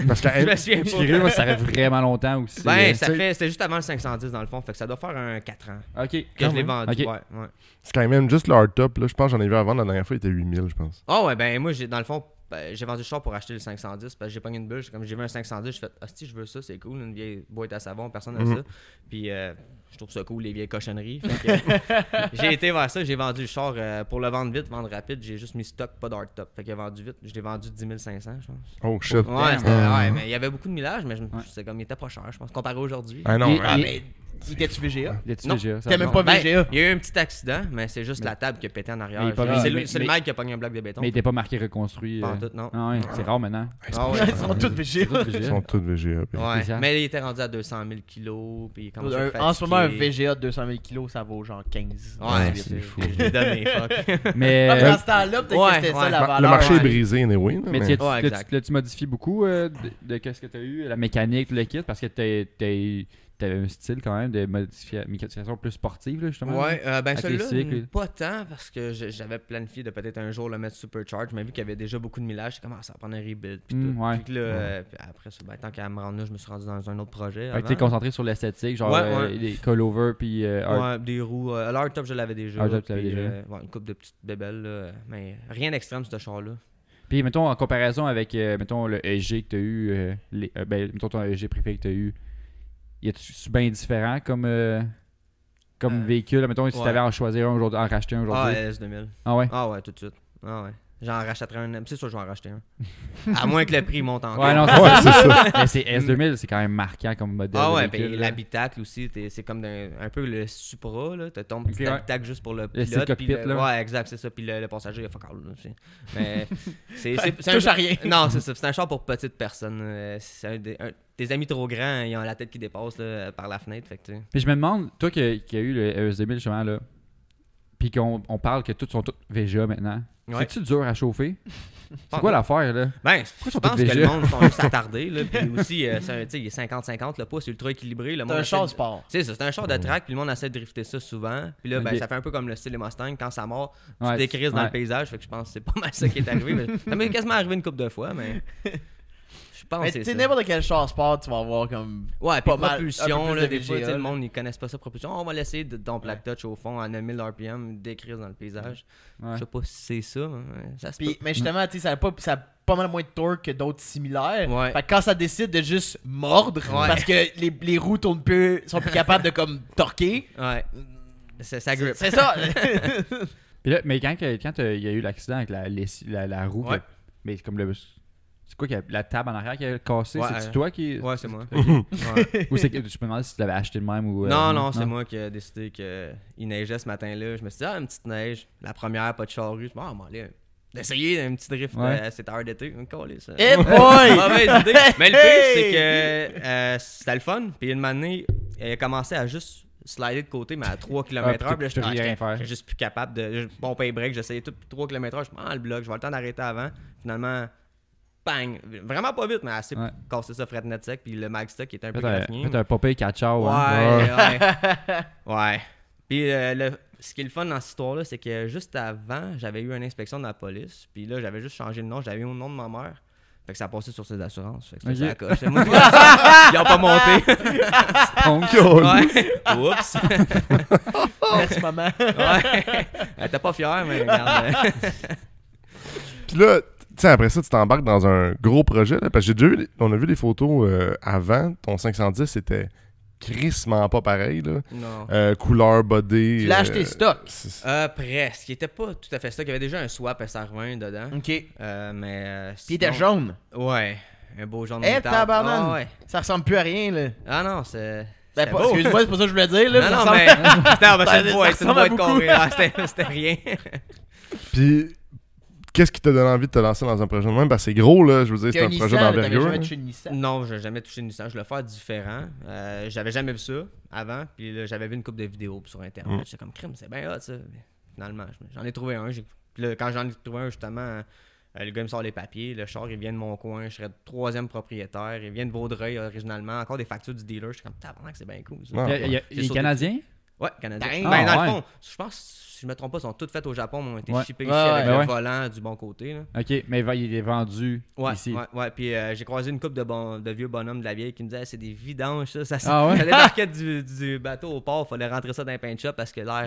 Parce que Je me souviens Je pas. dirais, moi, ça fait vraiment longtemps aussi. Ben, tu sais. c'était juste avant le 510 dans le fond, fait que ça doit faire un 4 ans Ok. que Quand je l'ai même. vendu. Ok. Ouais, ouais. c'est quand même juste le hardtop. Là, je pense que j'en ai vu avant. La dernière fois, il était 8000, je pense. Ah ouais, ben moi, dans le fond, j'ai vendu le char pour acheter le 510 parce que j'ai pogné une bulle. Comme j'ai vu un 510, j'ai fait ah si je veux ça, c'est cool, une vieille boîte à savon, personne n'a ça. Puis je trouve ça cool, les vieilles cochonneries. Fait que, j'ai été vers ça, j'ai vendu le char pour le vendre vite, vendre rapide. J'ai juste mis stock, pas d'hardtop. Fait qu'il a vendu vite. Je l'ai vendu 10 500, je pense. Oh shit. Ouais, Damn. ouais, mais il y avait beaucoup de millage, mais c'est comme il était pas cher, je pense, comparé aujourd'hui. Ah non, Et- ah, et- Mais il était-tu VGA? Y a-tu Non. VGA? Ça T'as va? même pas Ben, VGA. il y a eu un petit accident, mais c'est juste la table qui a pété en Mais arrière. il est pas- C'est mais- le mec qui a pogné un bloc de béton. Mais il était pas marqué reconstruit. Pas en tout, non. Ah ouais, c'est rare maintenant. Ah ouais. Ils sont tous VGA. Ils sont tous VGA. puis- Ouais, spécial. mais il était rendu à 200 000 kilos. Puis il commençait à être En ce moment, un fatigué. VGA de 200 000 kg, ça vaut genre 15. Ouais, c'est fou. Je l'ai donné, fuck. Mais. Ah, dans ce temps-là, peut-être Ouais, que c'était ça ouais. la Bah, valeur. le marché est ouais. brisé, anyway. là, Mais mais- tu Ouais, exact. l'as-tu modifié beaucoup de qu'est-ce que tu as eu, la mécanique, tout le kit, parce que t'avais un style quand même de modification plus sportive, là, justement. Ouais, ben Avec les celui-là, cycles. pas tant, parce que j'avais planifié de peut-être un jour le mettre supercharge, mais vu qu'il y avait déjà beaucoup de millage, j'ai commencé à prendre un rebuild. Puis tout. Ouais. Puis que là, puis après ça, ben, tant qu'à me rendre là, je me suis rendu dans un autre projet. Fait que t'es avant. concentré sur l'esthétique, genre Ouais. les colovers puis Ouais, des roues. L'hardtop, je l'avais déjà. Hardtop, tu l'avais puis, déjà. Ouais, une couple de petites bébelles, là, mais rien d'extrême, ce char-là. Puis, mettons, en comparaison avec, mettons, le EG que t'as eu, mettons, ton EG préféré que t'as eu, y a-tu bien différent comme véhicule? Mettons, si ouais. t'avais à en choisir un aujourd'hui, en racheter un Ah, aujourd'hui. S2000. Ah ouais? Ah ouais, tout de suite. Ah ouais. J'en rachèterais un. C'est sûr, je vais en racheter un. À moins que le prix monte encore. Ouais, non, Ouais, c'est ça. mais c'est S2000, c'est quand même marquant comme modèle. Ah de ouais, véhicule, puis là. l'habitacle aussi, c'est comme un peu le Supra, là. T'as ton petit Ok, ouais. habitacle juste pour le style pilote. cockpit, puis là. Ouais, exact, c'est ça. Puis le passager, il a fuck all, là, aussi. Mais c'est Touche à rien. Non, c'est ça. C'est un char pour petites personnes. C'est tes amis trop grands, ils ont la tête qui dépasse là, par la fenêtre. Fait que, tu sais. Puis je me demande, toi qui as eu le S2000 justement là, puis qu'on parle que tous sont tous VGA maintenant, Ouais. c'est-tu dur à chauffer? C'est Pas quoi mal. l'affaire là? Ben, Pourquoi ils je sont pense tous que VGA? le monde sont juste attardés. Là, puis aussi, tu sais, il est 50-50, le pouce, c'est ultra équilibré. Le C'est monde un essaie char de- sport. C'est ça, c'est un char de track, puis le monde essaie de drifter ça souvent. Puis là, ben, Ok. ça fait un peu comme le style des Mustangs. Quand ça mord, tu Ouais, te décrises dans ouais. le paysage. Fait que je pense que c'est pas mal ça qui est arrivé. Mais ça m'est quasiment arrivé une couple de fois, mais je pense Mais que c'est tu sais, ça. n'importe quel char sport, tu vas avoir comme. Ouais, puis pas mal, un propulsion, peu plus là, de des fois, tu sais, VGA, le monde, ils connaissent pas ça, propulsion. On va laisser ton plaque touch au fond à 9000 RPM, décrise dans le paysage. Ouais. Je sais pas si c'est ça, mais ça se peut. Puis, mais justement, tu sais, ça a pas mal moins de torque que d'autres similaires. Ouais. Fait que quand ça décide de juste mordre, Ouais. parce que les roues tournent plus, sont plus capables de comme torquer. Ouais. Ça grippe. C'est ça. Puis là, mais quand il y a eu l'accident avec la roue, Ouais. mais c'est comme c'est quoi la table en arrière qui a cassé? Ouais. C'est toi qui. Ouais, c'est moi. Ok. Ouais. Ou c'est que je me demandais si tu l'avais acheté de même ou. Non, c'est moi qui ai décidé qu'il neigeait ce matin-là. Je me suis dit, une petite neige. La première, pas de charrue. Je me suis dit, on va aller essayer un petit drift Ouais. cet heure d'été. Ça. Eh boy! Mauvaise idée. Mais le pire, c'est que c'était le fun. Puis une année, elle a commencé à juste slider de côté, mais à 3 km/h. puis Puis là, tu peux rien faire. j'étais juste plus capable de pomper break. J'essayais tout 3 km/h. Je prends le bloc. Je vais le temps d'arrêter avant. Finalement, bang! Vraiment pas vite, mais assez pour Ouais. casser ça fret net sec. Puis le magstock qui était un peu Fait graffiné. un popé catch-out. Ouais. Puis ce qui est le fun dans cette histoire-là, c'est que juste avant, j'avais eu une inspection de la police. Puis là, j'avais juste changé le nom. J'avais eu le nom de ma mère. Fait que ça a passé sur ses assurances. Fait que c'était Ok. ça la coche. C'est moi qui- Ils ont pas monté. Ouais. Oups. Merci, maman. Ouais. Elle était pas fière, mais regarde. Puis là, tu sais, après ça, tu t'embarques dans un gros projet. Là, parce que j'ai déjà vu, on a vu des photos avant. Ton 510, c'était crissement pas pareil. Là. Non. Couleur, body. Tu l'as acheté stock. Presque. Il était pas tout à fait stock. Il y avait déjà un swap SR20 dedans. Ok. Puis Mais. il était sinon- jaune. Ouais. Un beau jaune Eh, moutarde. tabarnane. Ah, ouais. Ça ressemble plus à rien, là. Ah non, c'est. Ben, c'était pas, beau. excuse-moi, c'est pas ça que je voulais dire, là. Non, ça non, ressemble- mais. Non, ben, Ça c'est une boîte ressemble à beaucoup. carrée. Ah, c'était rien. Puis, qu'est-ce qui t'a donné envie de te lancer dans un projet de même? Parce que c'est gros, là. Je veux dire, Il y c'est a un un projet Nissan, là, t'avais d'envergure. jamais hein. touché une Nissan. Non, j'ai jamais touché Nissan. Je voulais faire différent. J'avais jamais vu ça avant. Puis là, j'avais vu une couple de vidéos sur Internet. J'étais comme crime, c'est bien hot ça. Mais finalement, j'en ai trouvé un. Puis là, quand j'en ai trouvé un, justement, le gars me sort les papiers. Le char, il vient de mon coin. Je serais le 3e propriétaire. Il vient de Vaudreuil originalement. Encore des factures du dealer. J'étais comme, tabarnak, c'est bien cool. Ça. Ah, Il est J'ai sauté canadien? Ouais, canadien. Dang. Ben, dans Ah, le ouais. fond, je pense, si je me trompe pas, ils sont toutes faites au Japon, mais ont été Ouais. shippées Ouais, ici avec ouais. le Ouais. volant du bon côté. Là. Ok, mais il est vendu Ouais, ici. ouais. Puis j'ai croisé une couple de vieux bonhommes de la vieille qui me disaient c'est des vidanges, ça. Ah ouais? Ça débarquait du bateau au port, fallait rentrer ça dans un paint shop parce que l'air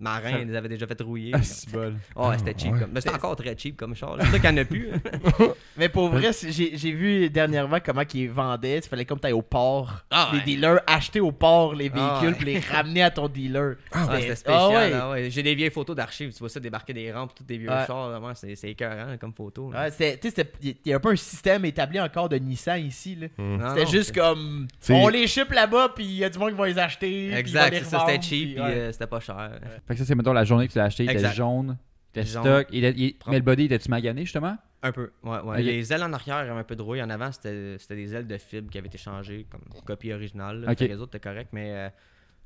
marin, ils les avaient déjà fait rouiller. Ah, c'est bol. Ouais, c'était cheap. ouais. Mais c'était encore très cheap comme char. là. C'est ça qu'il n'y en a plus. hein. Mais pour vrai, j'ai vu dernièrement comment ils vendaient. Il fallait comme t'ailles au port. Ah Les ouais. dealers acheter au port les véhicules Ah ouais. puis les ramener à ton dealer. Ah, C'était- c'était spécial. ah ouais. ah ouais. J'ai des vieilles photos d'archives. Tu vois ça débarquer des rampes, tous des vieux Ouais. chars. Vraiment, c'est écœurant comme photo. là. Ouais, il y a un peu un système établi encore de Nissan ici. Là. Hmm. Non, C'était non, juste comme. C'est- On les ship là-bas, puis il y a du monde qui va les acheter. puis il va Exact, les c'est ça, c'était revendre, cheap, puis puis ouais. c'était pas cher. Fait que ça, c'est mettons la journée que tu l'as acheté, il était Exact. jaune, il était Jaune. stock. Mais le body, était-tu magané justement? Un peu, ouais. Ok. Les ailes en arrière avaient un peu de rouille. En avant, c'était des ailes de fibre qui avaient été changées comme copie originale. Là. Ok. Fait que les autres étaient corrects, mais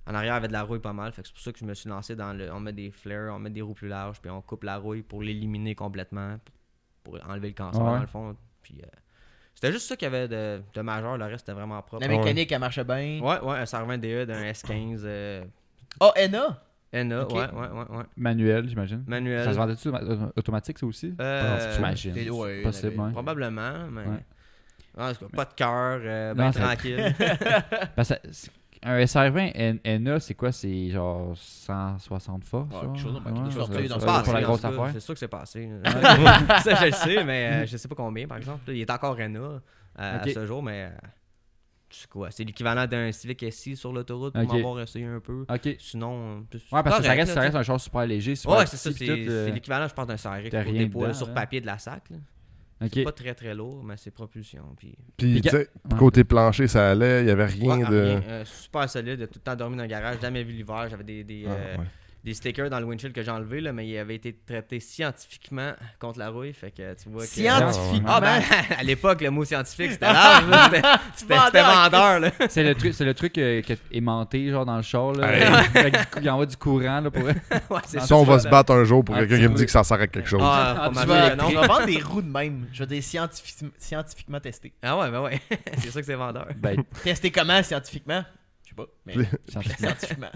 en arrière, il y avait de la rouille pas mal. Fait que c'est pour ça que je me suis lancé dans le. On met des flares, on met des roues plus larges, puis on coupe la rouille pour l'éliminer complètement, pour enlever le cancer Ouais. dans le fond. Puis C'était juste ça qu'il y avait de majeur, le reste c'était vraiment propre. La mécanique, elle marchait bien. Ouais, un Sarvin DE d'un S15 Oh, NA? NA, Ok. ouais. Manuel, j'imagine. Manuel. Ça se vendait-tu automatique, ça aussi? J'imagine. Ouais, Possible, ouais. Probablement, mais. Ouais. En tout cas, pas de cœur, Non, ben c'est- tranquille. Parce que un SR20 NA, c'est quoi? C'est genre 160 forces? Ouais, genre? quelque chose de même. Ouais, Quelque chose ça- sorti ça- dans ça- ce pour passé, la en grosse tout cas, affaire. C'est sûr que c'est passé. Ça, je le sais, mais je sais pas combien, par exemple. Là, il est encore NA à Ok. ce jour, mais c'est quoi? C'est l'équivalent d'un Civic SI sur l'autoroute pour Ok. m'avoir essayé un peu. Ok. Sinon, Ouais, parce que ça reste, là, un char super léger. Super Ouais, c'est ça. petit, C'est puis tout, c'est l'équivalent, je pense, d'un CRX t'as côté rien poids dedans, sur là. papier de la SAC. Là. Ok. C'est pas très très lourd, mais c'est propulsion. Puis... Puis, Puis tu sais, ouais. côté plancher, ça allait, il y avait rien Ouais, de. rien, super solide, tout le temps dormi dans le garage, jamais vu l'hiver. J'avais Ah, ouais. des stickers dans le windshield que j'ai enlevé, là, mais il avait été traité scientifiquement contre la rouille. Fait que tu vois que. Scientifiquement. Ah ben, à l'époque, le mot scientifique, c'était large. là, c'était vendeur. Là. C'est le truc qui est aimanté, genre dans le char. Là. Hey. Il envoie du courant là, pour. Ouais, c'est Ça, on va se battre un jour pour Ah, quelqu'un tu qui me veux- dit que ça sert à quelque chose. Ah, Ah, pas tu mal, vas- On non. va vendre des roues de même. Je veux dire, scientifiquement testé. Ah ouais, ben ouais. C'est sûr que c'est vendeur. Ben, Testé comment scientifiquement? Je sais pas. Mais scientifiquement.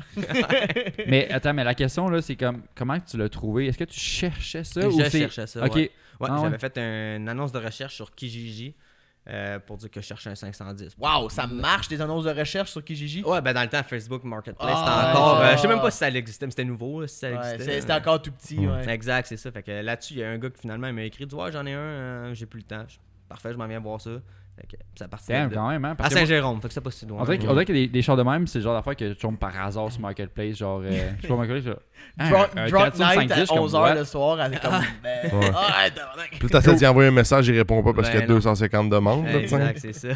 mais attends, mais la question là, c'est comme comment que tu l'as trouvé? Est-ce que tu cherchais ça ou Je c'est. cherchais ça. Ok. Ouais, Ah, j'avais ouais. fait une annonce de recherche sur Kijiji pour dire que je cherchais un 510. Wow, ça marche des annonces de recherche sur Kijiji? Ouais, ben dans le temps, Facebook Marketplace, Ah, c'était encore. ouais. je sais même pas si ça existait, mais c'était nouveau, là, si ça Ouais, existait. c'était encore tout petit. Ouais. Exact, c'est ça. Fait que là-dessus, il y a un gars qui finalement il m'a écrit, ouais, j'en ai un, j'ai plus le temps. Parfait, je m'en viens voir ça. Fait que ça partit Damn, de- quand même, hein? À Parce que moi, Saint-Jérôme, fait que c'est pas si loin. on dirait qu'il y a des chars de même, c'est le genre d'affaire que tu tombes par hasard sur Marketplace. Genre, je sais pas, Marketplace, genre. Drunk, Drunk Night à 405 comme 11h what? le soir avec comme. Ouais. Ah, tabarnak. Puis t'as d'y envoyer un message, il répond pas parce Ben qu'il y a non. 250 demandes. là, tu sais. Exact, c'est ça.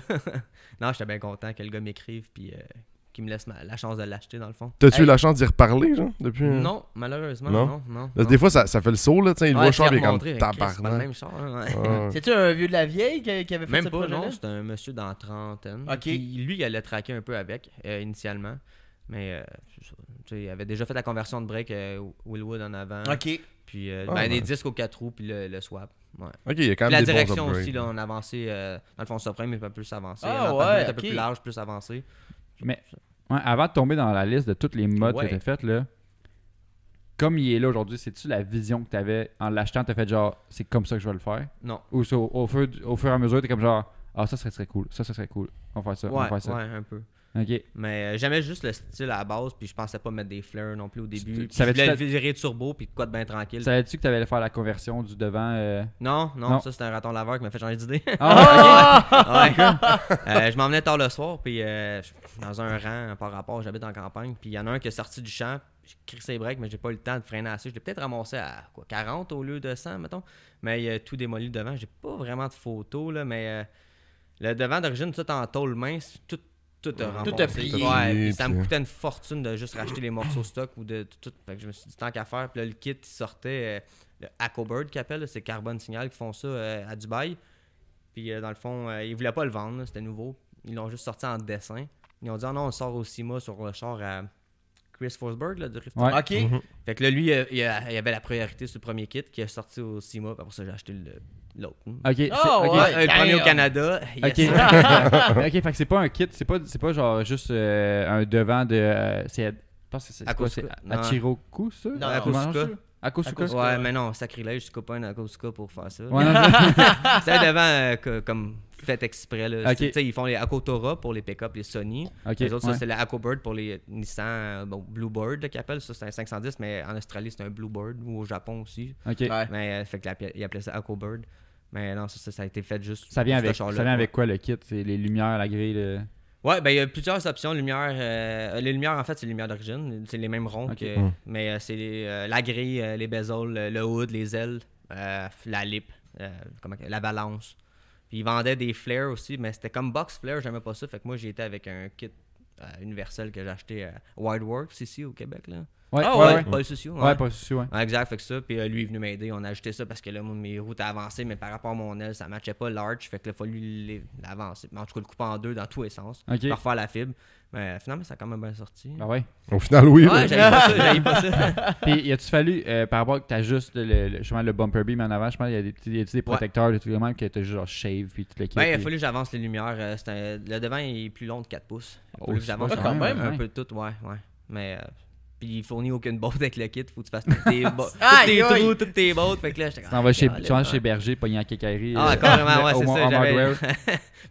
Non, j'étais bien content que le gars m'écrive puis qu'il me laisse la chance de l'acheter dans le fond. T'as-tu eu Hey. la chance d'y reparler, genre, depuis? Non, malheureusement, Non? non. Parce que des fois, ça fait le saut, là, tu sais, il voit le char, il est comme C'est pas le tabarnak. même char. Hein, ouais. Ouais. C'est-tu un vieux de la vieille qui avait fait Même ce pas, projet-là? non, c'est un monsieur dans la trentaine. Ok. Puis lui, il allait traquer un peu avec, initialement. Mais c'est ça. Tu sais, il avait déjà fait la conversion de break Willwood en avant. Ok. Puis Ah, ben, des ouais. disques aux 4 roues, puis le swap. Ouais. Ok, il y a quand Puis même la des bons direction upgrades. aussi, là, on a avancé. Dans le fond, Supreme, mais pas plus avancé. Ah, un ouais, un peu ok. plus large, plus avancé. Mais ouais, avant de tomber dans la liste de toutes les mods Ouais. que tu as faites, là, comme il est là aujourd'hui, c'est-tu la vision que tu avais en l'achetant? Tu as fait genre, c'est comme ça que je vais le faire? Non. Ou ça, au fur et à mesure, tu es comme genre, ah, ça serait cool, ça serait cool. On va faire ça, on Ouais, va faire ça. ouais, un peu. Ok. Mais j'aimais juste le style à la base, puis je pensais pas mettre des flares non plus au Tu début. Puis je savais-tu voulais le que virer de turbo, puis de quoi de bien tranquille. Savais-tu que tu allais faire la conversion du devant? Non, Non. ça c'était un raton laveur qui m'a fait changer d'idée. Ah, Ouais. Je m'en venais tard le soir, puis je suis dans un rang par rapport, j'habite en campagne, puis il y en a un qui est sorti du champ, j'ai crissé les breaks, mais j'ai pas eu le temps de freiner assez. Je l'ai peut-être ramassé à quoi, 40 au lieu de 100, mettons. Mais il a tout démoli le devant. J'ai pas vraiment de photos, là, mais le devant d'origine, tout en tôle mince, tout a ramassé. Tout a plié. Ouais, puis ça me Puis- coûtait une fortune de juste racheter les morceaux stock ou de tout. Fait que je me suis dit, tant qu'à faire. Puis là, le kit, il sortait, le AcoBird qu'ils appellent, là, c'est Carbon Signal qui font ça à Dubaï. Puis dans le fond, ils voulaient pas le vendre, là, c'était nouveau. Ils l'ont juste sorti en dessin. Ils ont dit, ah non, on le sort au CIMA sur le char à Chris Forsberg, là, de Rift. Ouais. Ok. Fait que là, lui, il avait la priorité sur le premier kit qui est sorti au CIMA. Puis après ça, j'ai acheté l'autre. Ok. c'est- Oh, ok. ouais. Le premier au damn. Canada. Ok. Yes. Ok, fait que c'est pas un kit, c'est pas genre juste un devant de. Je pense que c'est quoi? C'est Akusuka. Non. Achiroku, ça? Non, Akusuka. Akusuka. Akusuka. Ouais, mais non, sacrilège, je coupe pas un Akusuka pour faire ça. Ouais, non, C'est un devant comme fait exprès. Là. Ok. Tu sais, ils font les Akotora pour les pick-up, les Sony. ok. Les autres, ouais. ça, c'est la AcoBird pour les Nissan Bluebird là, qu'ils appellent. Ça, c'est un 510, mais en Australie, c'est un Bluebird ou au Japon aussi. Ok. Ouais. Mais fait que ils appelaient ça AcoBird. Mais non, ça a été fait juste. Ça vient pour ce avec, char-là, ça vient ouais. avec quoi le kit? C'est les lumières, la grille. Ouais, ben il y a plusieurs options. Lumière, les lumières, en fait, c'est les lumières d'origine. C'est les mêmes ronds. Ok. Que, mais c'est la grille, les bezels, le hood, les ailes, la lip, la balance. Puis ils vendaient des flares aussi, mais c'était comme box flare, j'aimais pas ça. Fait que moi, j'ai été avec un kit universel que j'ai acheté à Wideworks ici au Québec. Là. Ouais, Ah ouais, ouais. ouais. Pas le souci, Ouais, pas souci, ouais. Ouais, exact, fait que ça. Puis lui, il est venu m'aider. On a ajouté ça parce que là, moi, mes routes avancées, mais par rapport à mon aile, ça matchait pas l'arch. Fait que là, il a fallu l'avancer. Mais en tout cas, le couper en deux dans tous les sens. Ok. Pour refaire la fibre. Mais finalement, ça a quand même bien sorti. Ah ouais. Au final, oui. Ouais, là. j'avais pas ça. Puis, y a-tu fallu, par rapport que t'ajustes justement le bumper beam en avant, je pense, y a des protecteurs de tout le même que t'as juste genre shave puis tout le kit. Ben, il a puis- fallu que j'avance les lumières. Le devant est plus long de 4 pouces. Il a fallu que j'avance c'est quand même, un ouais. peu tout, ouais. Mais. Puis il fournit aucune botte avec le kit. Faut que tu fasses tous tes Aïe, aïe. trous, toutes tes bottes. Fait que là, j'étais Tu t'en vas chez Berger, pogné en quincaillerie. Ah, carrément, ouais, au c'est Home ça. Hardware.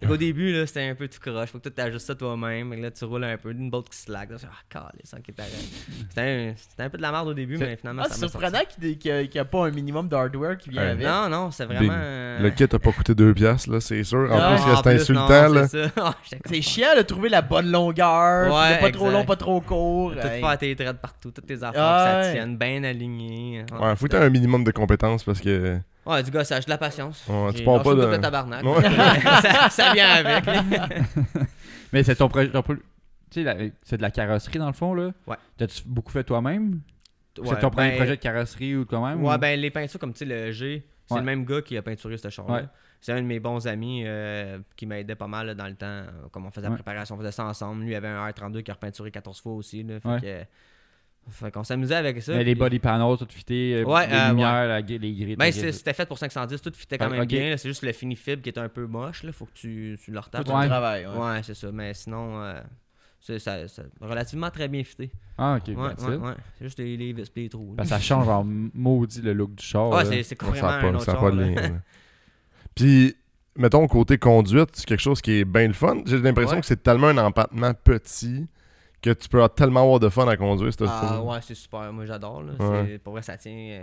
Au début, là, c'était un peu tout croche. Faut que tu t'ajustes ça toi-même. Fait que là, tu roules un peu d'une botte qui slack. Là, calé, qui t'arrête. C'était un peu de la merde au début, mais finalement, ça c'est m'a surprenant sorti. qu'il n'y a pas un minimum d'hardware qui vient Ouais. avec. Non, c'est vraiment. Le kit a pas coûté 2$, là, c'est sûr. En Ah, plus, en c'est plus, insultant, non, là. c'est ça. Ah, j'étais C'est comme- chiant de trouver la bonne longueur, Ouais, de pas trop exact. long, pas trop court. Tout Hey. faire tes traits partout, toutes tes affaires, Ah, que ça ouais. tienne bien aligné. Ouais, faut que t'aies un minimum de compétences parce que. Ouais, du gossage, de la patience. Ouais, tu J'ai pars lâché pas le de- double tabarnak. Ouais. ça vient avec. Mais c'est ton projet. Tu sais, c'est de la carrosserie dans le fond, là. Ouais. T'as-tu beaucoup fait toi-même? Ouais, C'est ton premier ben, projet de carrosserie ou toi-même? Ouais, ou- ben les peintures, comme tu sais, le G, c'est Ouais. le même gars qui a peinturé ce char-là. Ouais. C'est un de mes bons amis qui m'aidait pas mal là, dans le temps. Comme on faisait la Ouais. préparation, on faisait ça ensemble. Lui, il avait un R32 qui a repeinturé 14 fois aussi. Là, Ouais. fait qu'on s'amusait avec ça. Mais les puis- body panels, tout fité, Ouais, les lumières, les grilles. Ben, c'était fait pour 510, tout fitait quand même Ok. bien. là. C'est juste le fini fibre qui était un peu moche. Là. Faut que tu le retapes. Tout Ouais. le travail. Ouais. Ouais, c'est ça. Mais sinon, ça relativement très bien fité. Ah, ok. Ouais, that's ouais, it. ouais. C'est juste les vis et les trous. Ben, ça change en maudit le look du char. Ouais, là. c'est Ça carrément n'a un pas, autre ça a char, pas de là. lien. là. Puis, mettons, côté conduite, c'est quelque chose qui est bien le fun. J'ai l'impression Ouais. que c'est tellement un empattement petit que tu peux tellement avoir de fun à conduire. C'est Ah ouais, c'est super. Moi, j'adore. là. Ouais. C'est- Pour vrai, ça tient.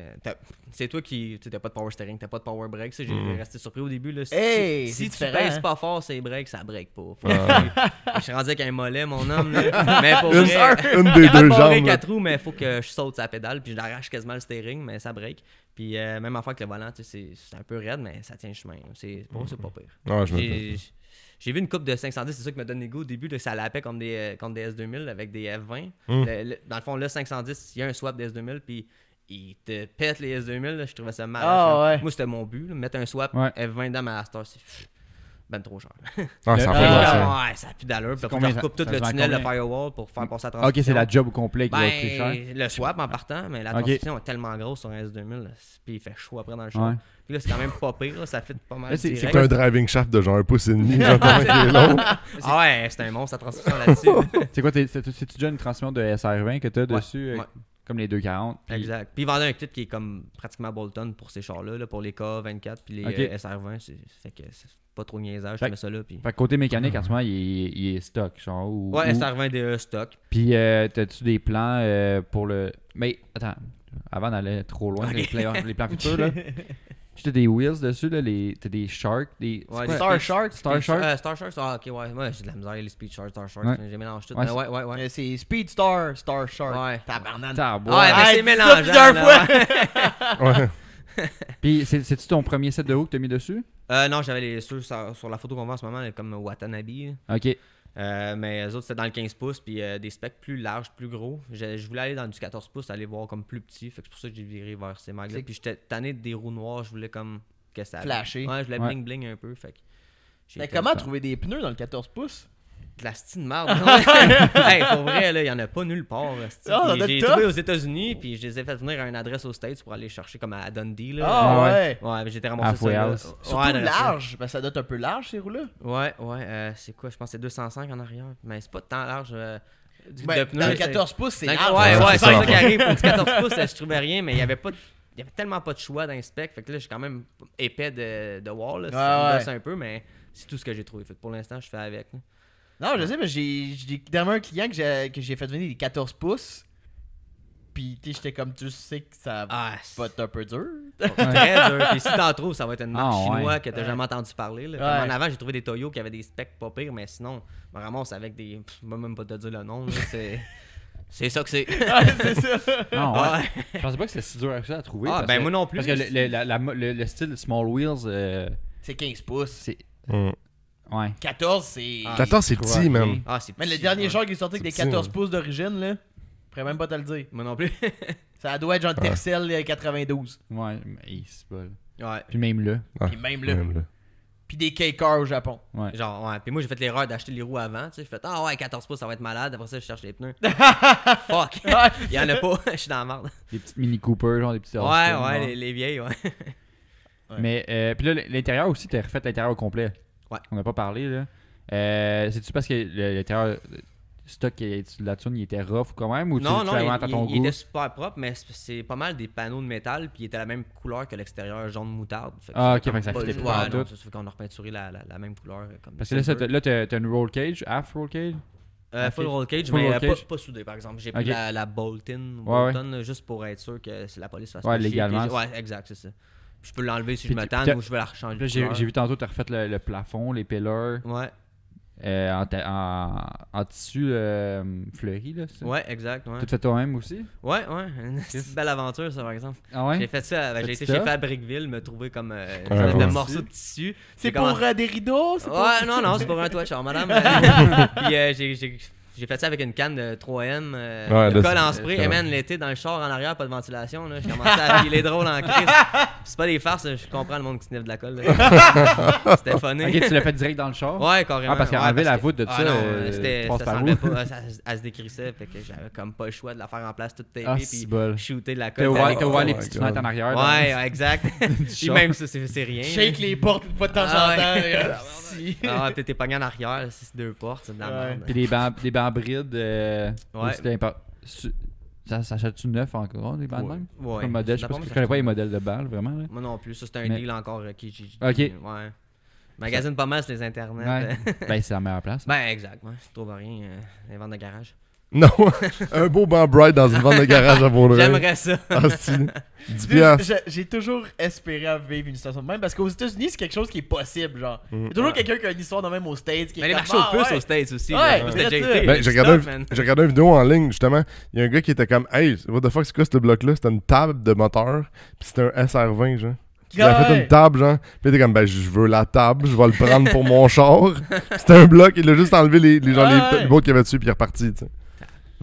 C'est toi qui. Tu sais, t'as pas de power steering, t'as pas de power brake. Ça, j'ai Mm. resté surpris au début. Là. Hey, si c'est tu différent, pèses hein. pas fort ces breaks, ça break pas. Ah. Je suis rendu avec un mollet, mon homme. Là. Mais pour Une, vrai. une des Capable deux de barrer jambes. là. 4 roues, mais il faut que je saute sa pédale. Puis je l'arrache quasiment le steering, mais ça break. Puis même affaire que le volant, tu sais, c'est un peu raide, mais ça tient le chemin. Pour moi, c'est pas pire. Ah, je me J'ai j'ai vu une coupe de 510, c'est ça qui m'a donné le goût au début. Là, ça lapait comme des S2000 avec des F20. Mm. Dans le fond, le 510, il y a un swap des S2000, puis il te pète les S2000. Là, je trouvais ça mal. Ah, ouais. Moi, c'était mon but. Là, mettre un swap Ouais. F20 dans ma Master, c'est ben trop cher. Ah, ça Le- a Ah, pas de bon sens. Ouais, ça a plus d'allure. Puis là, faut que combien je ça- recoupe tout ça le se vend tunnel de combien? firewall pour faire passer la Ok, transmission. c'est la job au complet qui va coûter cher. Ben, le swap en partant, mais la Ok. transmission est tellement grosse sur un S2000, là, puis il fait chaud après dans le char. Ouais. Puis là, c'est quand même pas pire, là, ça fait pas mal. Là, c'est- direct. C'est un driving shaft de genre 1,5 pouce, genre tellement qu'il est long. Ah ouais, c'est un monstre la transmission là-dessus. C'est quoi, c'est-tu déjà une transmission de SR20 que t'as dessus? ouais. Comme les 240. puis- Exact. Puis ils vendaient un kit qui est comme pratiquement Bolton pour ces chars-là, là, pour les K24 puis les Ok. SR20. Fait que c'est pas trop niaisage, Fait- je mets ça là. Puis... Fait que côté mécanique, en ce moment, il est stock, genre. Ouais, SR20 DE stock. Puis, t'as-tu des plans pour le. Mais, attends, avant d'aller trop loin, Ok. les plans futurs, là. T'as des wheels dessus, là, t'as des sharks, des. Ouais, c'est des quoi? Star Shark. Star Shark? Star Sharks, ah ok, ouais, j'ai de la misère, les Speed Sharks, Star Sharks, Ouais. j'ai mélangé tout. Ouais, Mais ouais. C'est Speed Star, Star Shark. Ouais. Tabarnak. Tabarouette. Ouais, mais Hey, c'est dis ça mélangeant. plusieurs là, fois. ouais. Ouais. Puis, c'est-tu ton premier set de roues que t'as mis dessus? Non, j'avais les ceux sur la photo qu'on voit en ce moment, là, comme Watanabe. Là. Ok. Mais les autres, c'était dans le 15 pouces, puis des specs plus larges, plus gros. Je voulais aller dans du 14 pouces, aller voir comme plus petit. Fait que c'est pour ça que j'ai viré vers ces mags-là. C'est- Puis j'étais tanné des roues noires, je voulais comme que ça. Flasher. Ouais, je voulais Ouais. bling-bling un peu. Fait que. j'ai Mais été- comment trouver des pneus dans le 14 pouces? De la style de merde. Hey, pour vrai, là, il y en a pas nulle part. esti. Ah, Puis on a j'ai tough. trouvé aux États-Unis, puis je les ai fait venir à une adresse aux States pour aller chercher comme à Dundee. Là. Ah ouais. ouais. Ouais, mais j'étais À ramassé ça. Fouet là. House. Surtout Ouais, dans la large. Ben, ça doit être un peu large, ces roues-là. Ouais, c'est quoi? Je pense que c'est 205 en arrière. Mais c'est pas tant large. Ben, de pneus, dans le c'est- 14 pouces, c'est Dans- large. Ouais, Ouais, ouais, c'est c'est ça, ça en qui fait. arrive. Pour du 14 pouces, je trouvais rien, mais il y avait tellement pas de choix dans les specs. Fait que là, je suis quand même épais de wall. Là, Ouais, ça me ouais. gosse un peu, mais c'est tout ce que j'ai trouvé. Fait que pour l'instant, je fais avec. là. Non, je sais, mais j'ai dernièrement un client que j'ai fait venir des 14 pouces. Puis, tu sais, j'étais comme, tu sais que ça Ah, va être un peu dur. très dur. Puis si t'en trouves, ça va être une marque Ah, ouais. chinoise que t'as Ouais. jamais entendu parler. Là. Ouais. Comme en avant, j'ai trouvé des Toyo qui avaient des specs pas pires, mais sinon, je me ramasse avec des. Je peux même pas te dire le nom. là, C'est ça que c'est. c'est ça. Ah, ouais. Ouais. Je pensais pas que c'était si dur que ça à trouver. Ah, parce ben que- moi non plus. Parce que le style Small Wheels, C'est 15 pouces. c'est. Mm. Ouais. 14, c'est. Ah, 14, c'est je petit, crois, man. ok. Ah, c'est Mais le petit, dernier ouais. char qui est sorti avec des C'est petit, 14 hein. pouces d'origine, là, je pourrais même pas te le dire. Moi non plus. Ça doit être genre Tercel 92. Ouais, mais c'est pas. Ouais. Puis même là. Ah, Puis même là. même là. Puis des K-Cars au Japon. Ouais. Genre, ouais. Puis moi, j'ai fait l'erreur d'acheter les roues avant. Tu sais, j'ai fait, ah ouais, 14 pouces, ça va être malade. Après ça, je cherche les pneus. Fuck. Il y en a pas. Je suis dans la merde. Des petites Mini Cooper, genre des petits Ouais, Austin, ouais, genre. les vieilles, ouais. Mais, puis là, l'intérieur aussi, t'as refait l'intérieur au complet. Ouais. On n'a pas parlé, là. C'est-tu parce que l'intérieur stock la thune, il était rough quand même, ou Non, tu non, l'as vraiment à ton il goût? était super propre, mais c'est pas mal des panneaux de métal, puis il était la même couleur que l'extérieur, jaune moutarde. Fait Ah, ok, c'est fait que ça comme fitait pas- pas ouais, en non, tout. ça fait qu'on a repeinturé la même couleur. Comme Parce que là, silver. là t'as une roll cage, half roll cage? Full roll cage, Full mais roll cage. pas soudé, par exemple. J'ai pris Ok. la Bolton, Ouais, Bolton juste pour être sûr que la police fasse Ouais, pas chier, légalement. puis ouais, exact, c'est ça. Puis je peux l'enlever si Puis je me puis tanne t'as- ou je veux la changer Là, de couleur. j'ai vu tantôt, t'as refait le plafond, les pillars, Ouais, en tissu fleuri, là, c'est ça? ouais, exact, ouais. Tout fait toi-même aussi? Ouais, une petite belle aventure, ça, par exemple. Ah ouais? J'ai fait ça, j'ai Fais-tu été ça? chez Fabricville, me trouver comme une Ouais, espèce ouais. de morceau de tissu. C'est J'ai commencé- pour des rideaux? C'est pour... Ouais, non, c'est pour un toit de char, madame. Puis j'ai fait ça avec une canne de 3M, Ouais, de là, colle en c'est- spray. c'est Et vrai. man, l'été, dans le char en arrière, pas de ventilation. Là, j'ai commencé à filer drôle en crise. C'est pas des farces, je comprends le monde qui sniffe de la colle. là. C'était funny. Ok, tu l'as fait direct dans le char? Ouais, carrément. Ah, parce qu'à ouais, enlever la que- voûte de ah, ça, non, tu passes ça par semblait où? pas, elle se décrissait, fait que j'avais comme pas le choix de la faire en place toute tapée, Ah, puis c'est bol. shooter de la T'as colle. ouvert, avec- t'as ouvert les Oh petites my fenêtres God. en arrière. Ouais, exact. Puis char. même ça, c'est rien. Shake les portes une fois de temps Ah, en temps. ouais. là. Si. Ah, t'es pogné en arrière, c'est 2 portes, c'est de la Ouais. merde. Puis des bancs brides. Ouais. Ça s'achète-tu neuf encore, des bancs de Ouais. même? Ouais. Comme modèle, je sais pas, D'après moi, je ça connais pas les se modèles de balles, vraiment. Là. Moi non plus, ça c'est un Mais- deal encore qui Ok. Ouais. Magasine pas mal sur les internets. Ouais. Ben, c'est la meilleure place. Ben exact, ouais. Tu trouves rien les ventes de garage. Non, un beau banc bright dans une vente de garage à Vaudreuil. J'aimerais ça. Ah, si. 10 piastres. J'ai toujours espéré à vivre une situation de même parce qu'aux États-Unis, c'est quelque chose qui est possible. Genre, il y a Mm. toujours quelqu'un qui a une histoire de même aux States. Qui Mais est les comme, marchés aux puces ouais. aux States aussi. Ouais, là. c'est C'était déjà ça. été. Ben, j'ai regardé une vidéo en ligne, justement. Il y a un gars qui était comme, hey, what the fuck, c'est quoi ce bloc-là? C'était une table de moteur, puis c'était un SR20, genre. Il a fait Ouais. une table, genre. Puis il était comme, ben, je veux la table, je vais le prendre pour mon char. C'était un bloc, il a juste enlevé les Ouais. bottes qu'il y avait dessus, puis il est reparti, tu sais.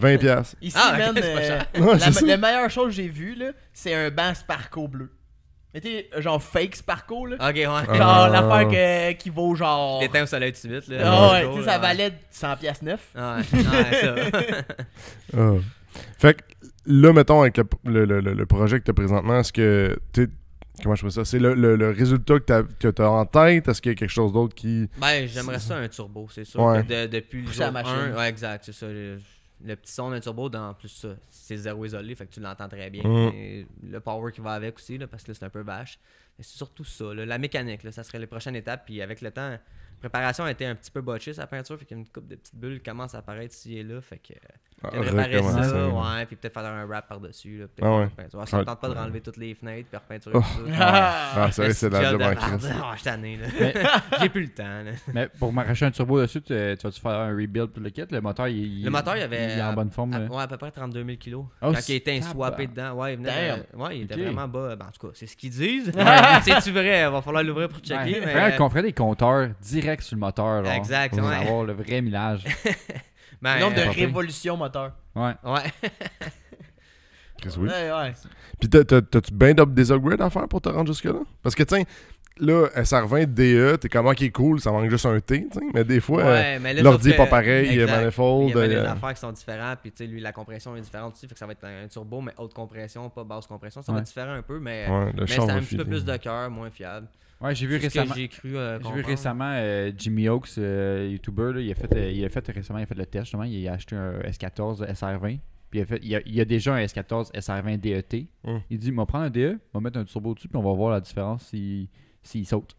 20 piastres. Ici, Ah, ok, man, c'est pas cher. Ouais, c'est ça. la meilleure chose que j'ai vue, là, c'est un banc Sparco bleu. Mettez, genre fake Sparco, là. Ok, ouais. Genre l'affaire qui vaut genre. L'éteint au soleil tout de suite. Là. Ah ouais, Jour, tu sais, ça là. valait 100 piastres neuf. Ouais, ça. Ah. Fait que là, mettons, avec le projet que tu as présentement, est-ce que comment je fais ça? C'est le résultat que tu as en tête? Est-ce qu'il y a quelque chose d'autre qui. Ben, j'aimerais ça un turbo, c'est sûr. Ouais. que depuis le Pousser jour la machine. 1, ouais, exact, c'est ça. Le petit son d'un turbo, en plus, ça, c'est zéro isolé, fait que tu l'entends très bien. Mm. Et le power qui va avec aussi, là, parce que là, c'est un peu vache. Mais c'est surtout ça, là, la mécanique, là, ça serait les prochaines étapes. Puis avec le temps, la préparation a été un petit peu botchée, sa peinture, fait qu'une coupe de petites bulles commence à apparaître ici et là. Fait que réparer recommencer. ça, ouais, puis peut-être faire un wrap par-dessus. Là, peut-être Ah ouais. une peinture. Ça me Ouais. tente pas de renlever toutes les fenêtres, puis repeinturer Oh. tout ça. Ah, c'est vrai, c'est de la job en merde. crise. Ah, je suis tanné, là. Mais- J'ai plus le temps, là. Mais pour m'arracher un turbo dessus, tu vas-tu faire un rebuild pour le kit? Le moteur, Le moteur, il avait. est en bonne forme. là. Ouais, à peu près 32 000 kilos. Oh, Quand il était c'est swappé tabac. dedans. Ouais, il venait ouais, il était Ok. vraiment bas. Ben, en tout cas, c'est ce qu'ils disent. C'est-tu vrai? Il va falloir l'ouvrir pour checker. Ouais. mais... Qu'on ferait des compteurs directs sur le moteur. Genre, Exact, pour ouais. avoir le vrai millage. Ben, Nombre de pas pire. révolutions moteur. Ouais. Ouais. Chris, oui. Ouais. Puis t'as-tu bien des upgrades à faire pour te rendre jusque-là? Parce que, tiens, là, SR20 DE, t'es comme, ok, cool, ça manque juste un T, tu sais, mais des fois, Ouais, mais là, l'ordi ça est pas fait- pareil, il y a Exact. manifold. Il y avait des affaires qui sont différentes. Puis, tu sais, lui, la compression est différente aussi. Fait que ça va être un turbo, mais haute compression, pas basse compression. Ça va Ouais. être différent un peu, mais, Ouais, le mais char c'est va un petit peu filer. plus de cœur, moins fiable. Ouais, j'ai vu C'est ce que récemment. j'ai cru. J'ai vu récemment Jimmy Oaks, YouTuber, là, il a fait récemment, il a fait le test justement, il a acheté un S14 SR20. Puis il a déjà un S14 SR20 DET. Il dit, il va prendre un DE, on va mettre un turbo dessus, puis on va voir la différence s'il saute.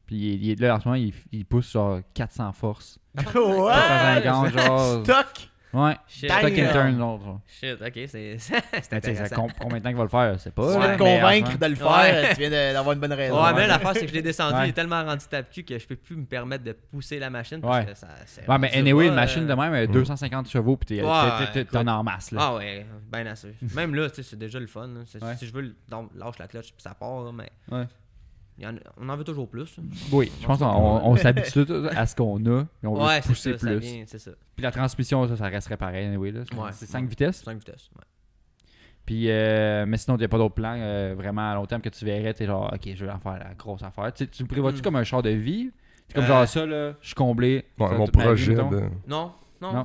Puis là, en ce moment, il pousse genre 400 forces. Ouais. 450, genre. Stock. Ouais. Shit. Stock Damn. and turn, genre. Shit, ok, c'est Mais tu sais, intéressant. combien de temps qu'il va le faire, c'est pas. Tu viens là, de mais convaincre franchement- de le faire, Ouais. tu viens d'avoir une bonne raison. Ouais, mais l'affaire, c'est que je l'ai descendu, Ouais. il est tellement rendu tape-cul que je peux plus me permettre de pousser la machine. Ouais. Parce que ça, c'est Ouais, mais rendu anyway, pas, une machine de même, 250 chevaux, puis Ouais, t'en as en masse, là. Ah ouais, ben assez. Même là, tu sais, c'est déjà le fun. Là. Ouais. Si je veux, donc, lâche la clutch puis ça part, là, mais Ouais. on en veut toujours plus. Oui, je pense qu'on s'habitue tous à ce qu'on a, et on veut Ouais, c'est pousser ça, ça plus. vient, c'est ça. Puis la transmission, ça resterait pareil, anyway, là. Ouais. C'est 5 vitesses. 5 vitesses, ouais. Puis, mais sinon, il n'y a pas d'autres plans vraiment à long terme que tu verrais. Tu es genre, ok, je vais en faire la grosse affaire. Tu me prévois-tu comme un char de vie? C'est comme genre ça, là, je suis comblé. Ouais, ça, mon toute ma vie, projet mettons. de... Non,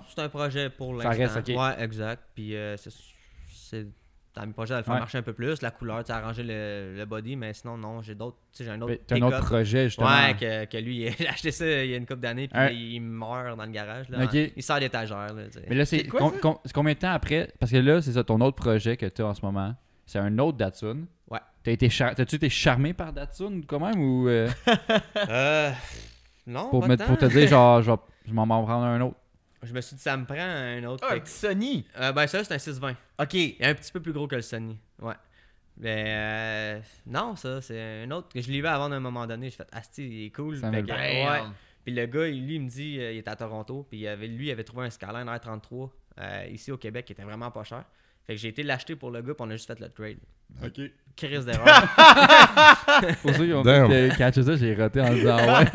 c'est un projet pour Ça l'instant. reste, ok. Ouais, exact. Puis c'est dans mes projets de le faire Ouais. marcher un peu plus, la couleur, tu sais, arranger le body, mais sinon, non, j'ai d'autres. Tu sais, j'ai un autre. T'as un autre pick-up. projet, justement. Ouais, que lui, il a acheté ça il y a une couple d'années, puis Ouais. là, il meurt dans le garage. Là, Ok. Il sort d'étagère. Là, tu sais. Mais là, c'est quoi, c'est combien de temps après? Parce que là, c'est ça, ton autre projet que tu as en ce moment, c'est un autre Datsun. Ouais. T'as-tu été charmé par Datsun quand même ou Non, pour, pas tant. pour te dire genre je m'en prendre un autre? Je me suis dit, ça me prend un autre. Ah, un petit Sony. Ben, ça, c'est un 620. Ok. Il est un petit peu plus gros que le Sony. Ouais. Mais non, ça, c'est un autre que je l'ai vu avant d'un moment donné. J'ai fait, asti, il est cool. Ça Fait me que, le- ouais. Puis le gars, lui, il me dit, il était à Toronto, puis il avait trouvé un Skyline R33 ici au Québec qui était vraiment pas cher. Fait que j'ai été l'acheter pour le gars, puis on a juste fait le trade. OK. Crise d'erreur. Pour ceux qui ont Damn. catché ça, j'ai raté en disant ouais.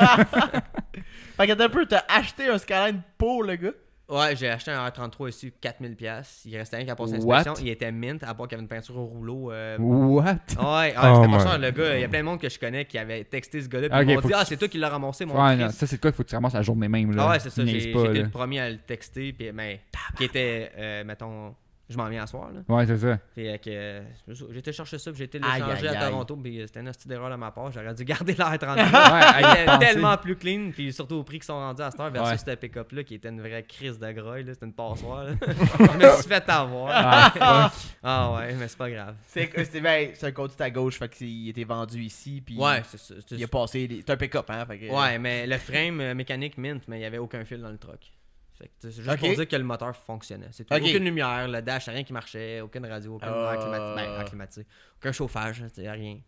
Fait que t'as un peu, t'as acheté un Skyline pour le gars. Ouais, j'ai acheté un R33 ici, 4000$. Il restait rien qu'à passer What? l'inspection. Il était mint, à part qu'il y avait une peinture au rouleau. What? Ouais, Oh c'était pas my cher, le gars. Il y a plein de monde que je connais qui avait texté ce gars-là. Puis Ok, ils m'ont faut dit, que ah, tu- c'est toi qui l'as ramassé, mon Ouais, Christ. non, ça c'est quoi? Il faut que tu ramasses la journée même. Là. Ah ouais, c'est ça. Niaise J'ai pas, été là. le premier à le texter. Puis, mais, qui était, mettons, je m'en viens à soir. Là. Ouais, c'est ça. Puis, j'ai été chercher ça. Puis, j'ai été Aïe, l'échanger aïe, à aïe. Toronto. Puis, c'était une hostie d'erreur de ma part. J'aurais dû garder l'air 30. Ouais, Il était penser. tellement plus clean. Puis, surtout au prix qu'ils sont rendus à cette heure versus Ouais. cette pick-up-là qui était une vraie crise de groille. C'était une passoire. Là. Je me suis fait avoir. Ah, Ah ouais, mais c'est pas grave. C'est un conduite à gauche, fait qu'il était vendu ici. Puis Ouais, c'est ça. il a passé. C'est un pick-up, hein. Fait que, Ouais, mais le frame mécanique mint, mais il n'y avait aucun fil dans le truck. Fait que c'est juste Ok. pour dire que le moteur fonctionnait. C'est tout. Ok. Aucune lumière, le dash, rien qui marchait, aucune radio, aucun Ah. climatisé, aucun chauffage, rien.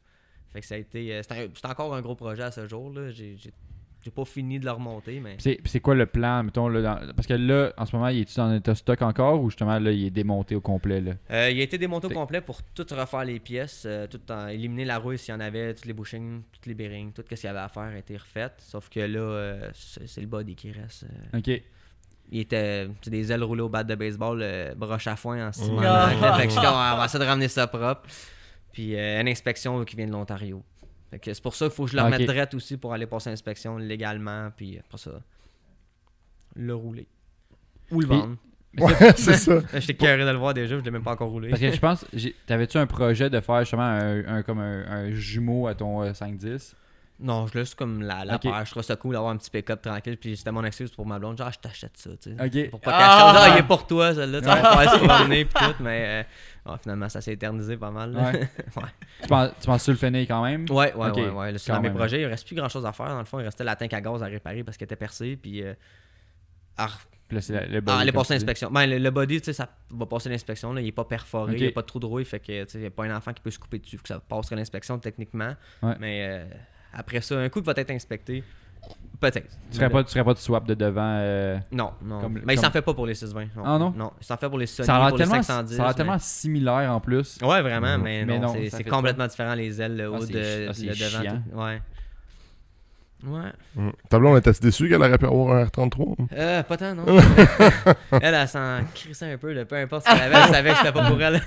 Fait que ça a été. C'était encore un gros projet à ce jour. Là. J'ai pas fini de le remonter, mais. Puis c'est quoi le plan, mettons, là, parce que là, en ce moment, il est-tu dans un état stock encore ou justement, là, il est démonté au complet, là? Il a été démonté au C'est- complet pour tout refaire les pièces, éliminer la rouille s'il y en avait, tous les bushings, toutes les bearings, tout ce qu'il y avait à faire a été refait. Sauf que là, c'est le body qui reste. OK. Il était des ailes roulées au bat de baseball, broche à foin en ciment. Ah. Fait que je suis comme, on va essayer de ramener ça propre. Puis une inspection qui vient de l'Ontario. Fait que c'est pour ça qu'il faut que je le remette Ok. drette aussi pour aller passer l'inspection légalement. Puis après ça, le rouler. Ou le Puis- vendre. Ouais, c'est ça. J'étais carré de le voir déjà, je l'ai même pas encore roulé. Parce que je pense, t'avais-tu un projet de faire justement comme un jumeau à ton 510? Non, je laisse comme la Ok. paire. Je trouve ça cool d'avoir un petit pick-up tranquille. Puis c'était mon excuse pour ma blonde. Genre, je t'achète ça, tu sais. OK. Pour pas qu'elle chose, Ah! il est pour toi, celle-là. Tu vas faire se promener pis tout. Mais finalement, ça s'est éternisé pas mal. là. Ouais. Tu penses-tu le finir quand même? Ouais. Ok, Là, c'est quand dans mes même. projets, il reste plus grand chose à faire. Dans le fond, il restait la tank à gaz à réparer parce qu'elle était percée. Puis Puis là, c'est le body, aller comme passer tu dis. l'inspection. Ben, le body, tu sais, ça va passer l'inspection. Là, il est pas perforé, Ok. il n'y a pas de trou de rouille. Fait que, tu sais, il n'y a pas un enfant qui peut se couper dessus. Fait que ça passerait l'inspection techniquement. Ouais. Mais après ça, un coup qui va être inspecté, peut-être. Tu ferais pas de swap de devant. Non. Comme- Mais il s'en comme- fait pas pour les 620. Ah non? Non, il s'en fait pour les Sony, Ça a l'air pour les tellement, 510. ça a l'air mais- tellement similaire en plus. Ouais, vraiment, mais Mais non, non, c'est ça c'est fait complètement différent les ailes, le haut c'est de c'est le devant. chiant. tout. Ouais. Ouais. Ta blonde était déçue qu'elle aurait pu avoir un R33? Pas tant, non. Elle s'en crissait un peu, là, peu importe ce qu'elle avait, elle savait que c'était pas pour elle.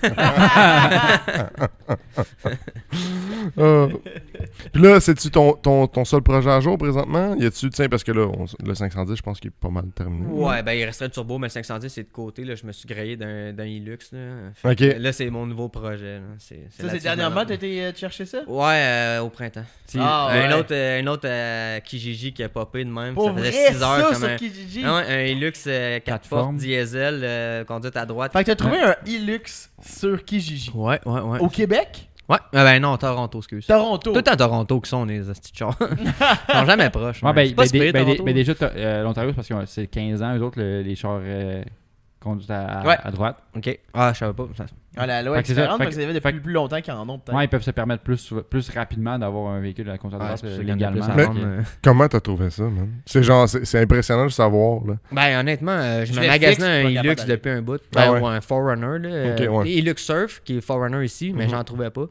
Puis là, c'est-tu ton seul projet à jour présentement? Y a-tu, tiens, parce que là, le 510, je pense qu'il est pas mal terminé. Ouais, ben il resterait le turbo, mais le 510 c'est de côté. Là, je me suis grillé d'un Hilux. Là, Fait Ok. que là c'est mon nouveau projet. Là. C'est Ça, c'est là-dessus dernièrement, que t'as je me été chercher ça? lance. Ouais, au printemps. Ah, ouais. Un autre Kijiji qui a popé de même. Pour ça faisait vrai, 6 heures ça, comme sur un. Kijiji. Ah ouais, un Hilux 4 Plateforme. portes diesel conduite à droite. Fait que t'as trouvé un Hilux sur Kijiji. Ouais. Au Québec? Ouais, ben non, Toronto, excuse. Toronto. Tout le temps Toronto qui sont les hosties de chars. Ils sont jamais proches. Ouais, man. C'est pas si pire, Toronto. déjà, l'Ontario, c'est parce que c'est 15 ans, eux autres, les chars conduits à Ouais. droite. Ok. Ah, je savais pas. Ah, la loi Fait est que c'est ça. différente Fait parce que ça fait depuis plus longtemps qu'ils en ont, peut-être. Ouais, ils peuvent se permettre plus rapidement d'avoir un véhicule à conduite à Ouais, droite c'est pour ça qu'il y en a légalement. plus à Mais- vendre, Comment t'as trouvé ça, man? C'est genre, c'est impressionnant de savoir, là. Ben honnêtement, je me Netflix, magasinais un pas capable Hilux d'aller. depuis un bout. Ah Ben, ouais. ou un Forerunner. Là, Ok, ouais. Hilux Surf, qui est Forerunner ici, mais Mhm. j'en trouvais pas.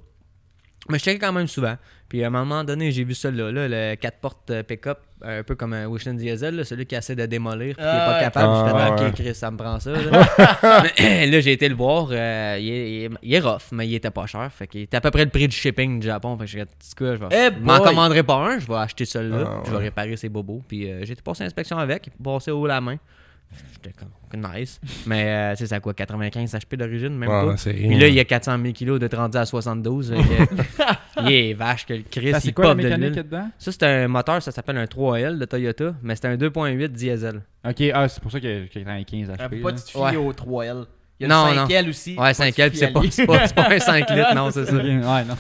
Mais je checkais quand même souvent. Puis à un moment donné, j'ai vu celui-là, le 4 portes pick-up, un peu comme un Wishland Diesel, là, celui qui essaie de démolir puis qui est pas ouais. capable. Ah, Je fais ouais. OK, Chris, ça me prend ça. Là, là j'ai été le voir. Il est rough, mais il était pas cher. Fait qu'il était à peu près le prix du shipping du Japon. Fait que j'ai dit, je m'en boy! commanderai pas un, je vais acheter celui-là. Ah, Je vais ouais. réparer ses bobos. Puis j'ai été passer l'inspection avec, passer haut la main. J'étais comme nice. Mais tu sais, c'est à quoi, 95 HP d'origine, même Ouais, pas. c'est Puis rien. là, il y a 400 000 kilos de rendu à 72. Fait que, il est vache que le Chris, C'est il quoi la pop de mécanique l'huile. là-dedans? Ça, c'est un moteur, ça s'appelle un 3L de Toyota, mais c'est un 2.8 diesel. Ok, c'est pour ça qu'il y a 95 HP. Pas là. tu te fies Ouais. au 3L. Il y a Non, le non. 5L aussi. Ouais, Pas 5L, tu puis te fies c'est à pas, lui. c'est pas un 5 litres, non, c'est ça. Ok, ouais, non.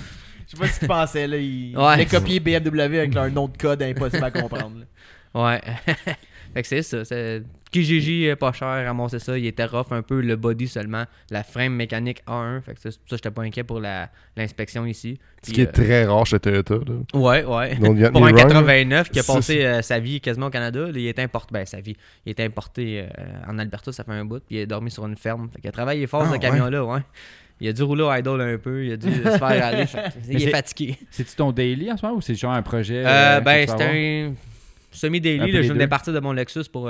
Je sais pas ce qu'il pensait là. Il Ouais. a copié BMW avec leur nom de code impossible à comprendre. là. Ouais. Fait que c'est ça. C'est... Kijiji, pas cher, ramasser ça. Il était rough un peu, le body seulement. La frame mécanique A1. Fait que ça, j'étais pas inquiet pour l'inspection ici. Ce qui est très rare chez Toyota. Là. Ouais, ouais. Donc, il y a Pour un des runs, 89 qui a c'est passé sa vie quasiment au Canada, là, il est importé. Ben, sa vie. Il est importé en Alberta, ça fait un bout. Puis il a dormi sur une ferme. Fait qu'il a travaillé fort, Ah, ce camion-là, ouais. Il a dû rouler au idle un peu. Il a dû se faire aller. Il est c'est- fatigué. C'est-tu ton daily en ce moment ou c'est genre un projet? Ben, que tu vas c'était un semi-daily. Un peu là, les je venais deux. partir de mon Lexus pour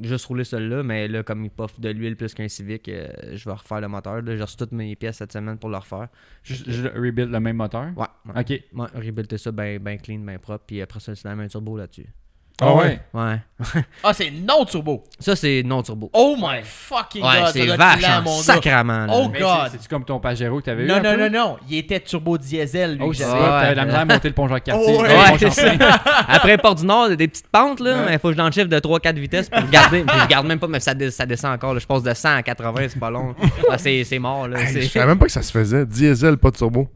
juste rouler celui-là. Mais là, comme il poffe de l'huile plus qu'un Civic, je vais refaire le moteur. Là. J'ai reçu toutes mes pièces cette semaine pour le refaire. Je rebuild le même moteur? Ouais. Ok. Ouais, rebuilder ça bien clean, bien propre. Puis après ça, c'est la main turbo là-dessus. Ah ouais? Ouais. Ah, c'est non turbo. Ça, c'est non turbo. Oh my fucking Ouais, god. c'est ça doit être vache, lent, hein, mon gars. sacrament. là. Oh Mais god. c'est-tu comme ton Pajero que t'avais eu? Non, un non, peu? non, non. Il était turbo diesel, lui. Oh, que c'est j'avais. ça. Ouais, T'avais de la misère à monter le pont Jacques-Cartier. Oh, ouais. Le pont Ouais, c'est Champlain. ça. Après Port du Nord, il y a des petites pentes, là. Mais il faut que je dans le chiffre de 3-4 vitesses pour garder. Puis je garde même pas, mais ça descend encore. Là. Je passe de 100 à 80, c'est pas long. Ah, c'est mort, là. Hey, C'est- je savais même pas que ça se faisait. Diesel, pas de turbo.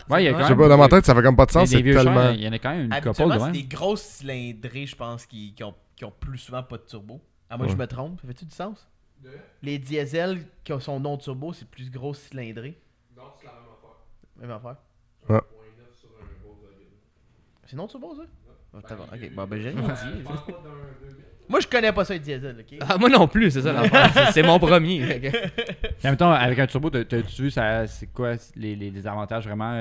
Ouais, il y a quand Je sais même pas, dans ma tête, ça fait comme pas de Il y a sens. des C'est vieux tellement. chars, il y en a quand même une couple Habituellement, de c'est même. des grosses cylindrées, je pense, qui ont plus souvent pas de turbo. À moins que je me trompe. Ça fait-tu du sens? Les diesels qui ont son non turbo, c'est plus gros cylindrées. Non, c'est la même affaire. Ouais. C'est non turbo, ça? Ok, bon, ben j'ai rien dit. Moi, je connais pas ça, les diesels, ok? Ah, moi non plus, c'est ça l'affaire. C'est mon premier. Fait que- En même temps, avec un turbo, t'as-tu vu ça, c'est quoi les avantages vraiment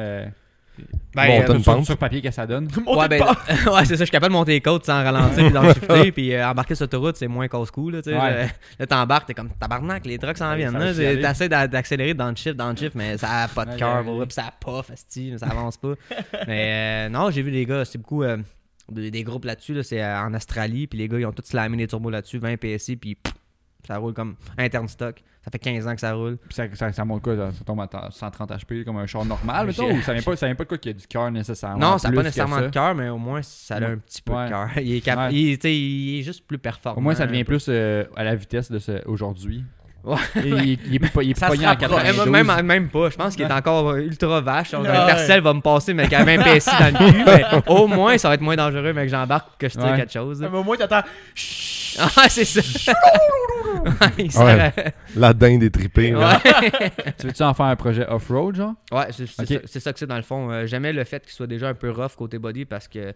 Monter une pente. sur papier que ça donne? Ouais, ben, ouais, c'est ça, je suis capable de monter les côtes sans ralentir puis d'enshifter, puis embarquer sur l'autoroute, c'est moins casse-cou, là, tu sais. Ouais. Là, t'embarques, t'es comme tabarnak, les trucks s'en viennent, ça là. va s'y aller. T'essaies d'accélérer dans le shift, mais ça a pas de Ouais, cœur, ouais. puis ça puff, asti, ça avance pas. Mais non, j'ai vu des gars, c'est beaucoup des groupes là-dessus, là, c'est en Australie, puis les gars, ils ont tous slamé des turbos là-dessus, 20 PSI, puis ça roule comme interne stock. Ça fait 15 ans que ça roule. Puis ça monte quoi? Ça tombe à 130 HP comme un char normal, mettons, ou ça vient pas de quoi qu'il y a du cœur nécessairement? Non, ça n'a plus pas que nécessairement ça? de cœur, mais au moins, ça a un petit peu Ouais. de cœur. Il est, Ouais. il est juste plus performant. Au moins, ça devient un peu. plus à la vitesse de ce aujourd'hui. Ouais. Et il est plus Ça se pogné à rapproche. 92. Même pas. Je pense qu'il est encore ultra vache. Ouais. Un Tercel va me passer, mais avec un PSI dans le cul. Mais au moins, ça va être moins dangereux, mais que j'embarque pour que je tire Ouais. quelque chose. Mais au moins, t'attends. Ah, c'est ça. Il sert Ouais. La dinde est tripée. là. Ouais, Tu veux-tu en faire un projet off-road, genre? ouais c'est Ok. ça que c'est dans le fond. J'aimais le fait qu'il soit déjà un peu rough côté body parce que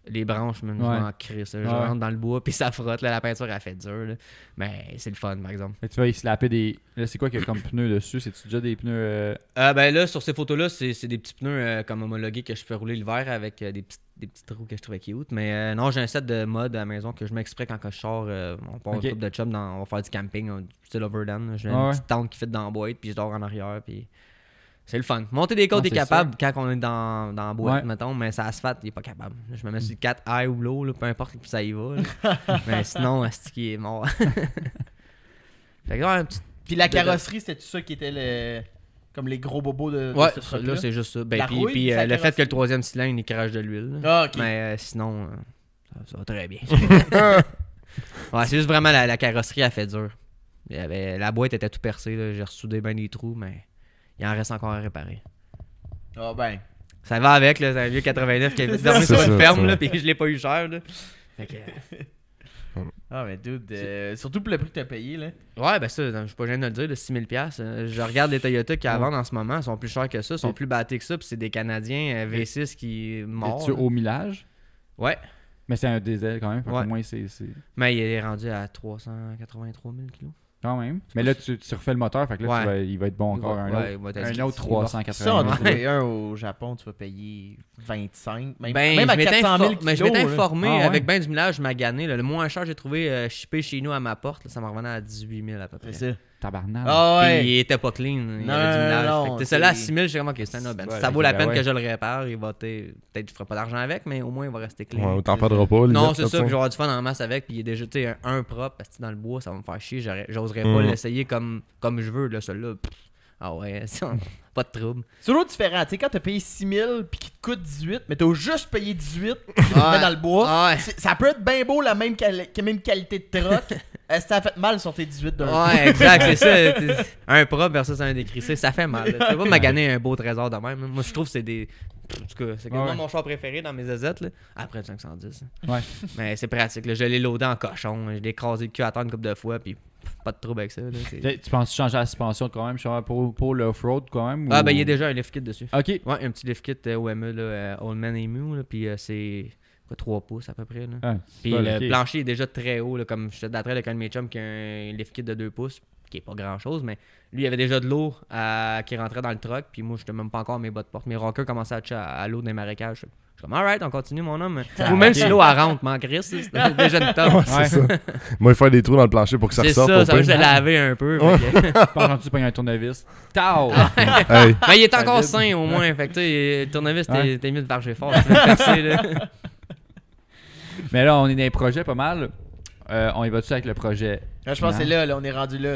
les branches, même, je Ouais. m'en crisse. Je Ouais. rentre dans le bois, puis ça frotte. Là, la peinture, elle fait dur. Là. Mais c'est le fun, par exemple. Fait que tu vas y slapper des. Là, c'est quoi qu'il y a comme pneus dessus? C'est-tu déjà des pneus. Ben là, sur ces photos-là, c'est des petits pneus comme homologués que je fais rouler l'hiver avec des petits trous que je trouvais cute. Mais non, j'ai un set de mode à la maison que je mets exprès quand que je sors. On part Ok. une couple de chums, on va faire du camping, style overland. J'ai Ah une ouais. petite tente qui fit dans la boîte, puis je dors en arrière. Puis c'est le fun. Monter des côtes Non, est c'est capable quand on est dans la boîte, Ouais. mettons, mais ça asphalte, il est pas capable. Je me mets sur le 4 high ou low, là, peu importe, puis ça y va. là. Mais sinon, c'est qui est mort. Fait que, ouais, un petit Puis la carrosserie, c'était ça qui était le. Comme les gros bobos de Ouais, ce là, truc-là? c'est juste ça. Ben, La puis rouille, puis, ça le fait carrosse- que le troisième cylindre, il crache de l'huile. là. Ah, ok. Mais sinon, ça va très bien. Ouais, c'est juste vraiment la carrosserie, elle fait dur. La boîte était tout percée, là. J'ai ressoudé bien des trous, mais il en reste encore à réparer. Ah, ben. Ça va avec, là, c'est un vieux 89 qui a dormi C'est sur une ça, ferme, ça. là, puis je l'ai pas eu cher. Là. Fait que, Ah, mais dude, surtout pour le prix que t'as payé, là. ouais, ben ça, je suis pas gêné de le dire, de 6000$. Je regarde les Toyota qui vendent en ce moment, ils sont plus chers que ça, ils sont plus battés que ça, puis c'est des Canadiens V6 qui morts. Es-tu là. au millage? Ouais. Mais c'est un diesel quand même. Fait Ouais. Au moins, c'est. Mais il est rendu à 383 000 kilos. Quand même. Mais là, tu refais le moteur, fait que là, Ouais. il va être bon encore un Ouais, autre. il va être- Un autre Ça, 380. on a trouvé un au Japon, tu vas payer 25. Même Ben, à je m'étais 400 000 mais je m'étais kilos, là. informé Ah ouais? avec ben du millage, je magané. Le moins cher, j'ai trouvé shippé chez nous à ma porte. Là, ça me revenait à 18 000 à peu près. C'est ça. Tabarnak. Ah Puis ouais. il était pas clean. Il Non, y avait du millage. non, Fait que c'est- celui-là à 6 000, je suis comme, ok, c'est un aubaine. Ouais, Ça vaut la ben peine ouais. que je le répare. Il va peut-être je ferai pas d'argent avec, mais au moins il va rester clean. Ouais, t'en perdras pas. limite, Non, c'est là, ça, puis je t'sais. vais avoir du fun en masse avec, puis il est déjà, tu sais, un propre, parce que dans le bois, ça va me faire chier, j'oserais pas l'essayer comme je veux, là, celui-là. Pff, ah ouais, ça, pas de trouble. C'est toujours différent. Tu sais, quand t'as payé 6 000 puis qu'il te coûte 18, mais t'as juste payé 18 puis tu le mets dans le bois, Ah ouais. ça peut être bien beau, la même, même qualité de troc. Ça a fait mal sur tes 18 d'un coup. Ouais, exact, c'est ça. Un propre versus un décrissé, ça fait mal. là. Tu peux pas maganer un beau trésor de même. là. Moi, je trouve que c'est des. En tout cas, c'est quasiment Ouais. mon char préféré dans mes azettes, là. Après le 510. là. Ouais. Mais c'est pratique, là. Je l'ai loadé en cochon. Je l'ai écrasé le cul à terre une couple de fois, puis pas de trouble avec ça. Là. Tu penses changer la suspension quand même, pour l'off-road quand même? Ah, ou- ben il y a déjà un lift kit dessus. Ok. Ouais, un petit lift kit OME, là, Old Man Emu, là, puis c'est quoi, 3 pouces à peu près. Là. Ah, Puis c'est le pas- ok. plancher est déjà très haut, là, comme je te d'attrait avec un de mes chums qui a un lift kit de 2 pouces, qui est pas grand chose, mais lui il y avait déjà de l'eau qui rentrait dans le truck, puis moi j'étais même pas encore à mes bas de porte. Mes rockers commençaient à toucher à l'eau dans les marécages. Je suis comme, alright, on continue mon homme. Ou même si l'eau elle rentre, m'en crisse, c'est déjà une top. Ouais, c'est ça. Moi, il faut faire des trous dans le plancher pour que ça C'est ressorte. ça, au ça va pire. juste le laver un peu. Ouais. fait que- Je pense que tu pognes un tournevis. Tao! Hey, Mais il est encore vide. sain au moins, fait que tu sais, le tournevis, Ouais. t'es mieux de varger fort. tu veux le percer, là. Mais là, on est dans les projets pas mal. On y va-tu avec le projet? Je pense que c'est là, on est rendu là.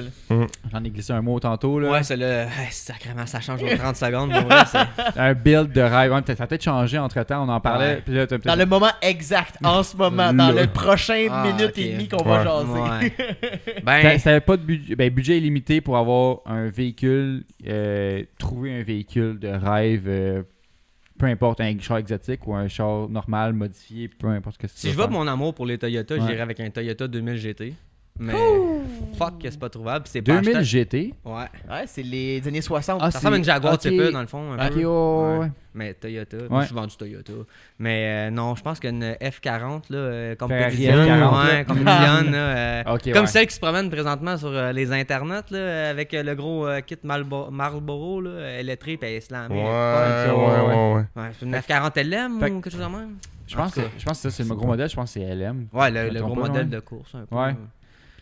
J'en ai glissé un mot tantôt. Là. Ouais, c'est le. Sacrément, ça change aux 30 secondes. Pour vrai, c'est- Un build de rêve. Ouais, ça a peut-être changé entre temps, on en parlait. Ouais. Puis là, t'as peut-être- Dans le moment exact, en ce moment, dans Là. le prochain Ah, minute ok. et demie qu'on va Ouais. jaser. Ouais. Ça Ben, ça avait pas de budget. Ben, budget illimité pour avoir un véhicule, trouver un véhicule de rêve, peu importe un char exotique ou un char normal, modifié, peu importe ce que c'est. si je veux mon amour pour les Toyota, Ouais. j'irai avec un Toyota 2000 GT. Mais fuck, que c'est pas trouvable. puis c'est pas 2000 achetable. GT. Ouais. Ouais, c'est les années 60. Ah, Ça ressemble à une Jaguar ok. type dans le fond. Un Ok, peu. ouais. Mais Toyota. Ouais. Moi, je suis vendu Toyota. Mais non, je pense qu'une F40, là, comme Ferrari Pétition, F40, ouais, là. comme Lyon, là, Ok, comme ouais. celle qui se promène présentement sur les internets, là, avec le gros kit Marlboro, là, électrique, puis elle est slammée. ouais. Ouais, c'est une F40 LM Fait- ou quelque chose de même? Je pense que ça, c'est le gros modèle. Je pense que c'est LM. Ouais, Je me le trompe gros pas, modèle ouais. de course, un peu. Ouais.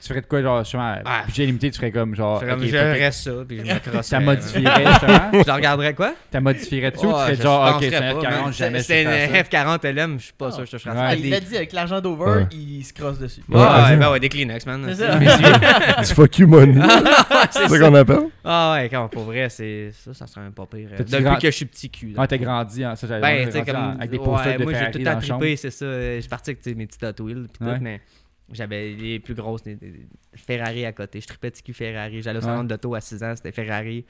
Tu ferais de quoi, genre, justement, Ah. budget limité, tu ferais comme, genre. C'est comme, ok, je fait que reste ça, puis je me crosserais. Ça modifierait, justement. Je la regarderais quoi? T'as modifierais-tu ou tu Ouais, ferais je genre, ok, penserais c'est un pas, F40, mais jamais je c'est ferais une ça. F40 LM, je suis pas sûr que je te ferais Ouais. ça. Il l'a dit, avec l'argent d'Over, Ouais. il se crosse dessus. Ouais, Ouais, ouais, des Kleenex, man. C'est ça. Je m'essuie. Du fuck you money. C'est C'est ça qu'on appelle. Ah ouais, quand pour vrai, c'est ça serait un pas pire. T'as-tu Depuis grand- que je suis petit cul. Ah, t'as grandi, hein, ça j'avais Ben, vraiment tu sais, grandi comme. avec des posters de moi, j'ai Ferrari tout le dans temps la chambre. trippé, c'est ça. Je suis parti avec tu sais, mes petits Hot Wheels, pis Ouais. tout, mais j'avais les plus grosses des Ferrari à côté. Je trippais TQ Ferrari. J'allais au Ouais. salon d'auto à 6 ans, c'était Ferrari.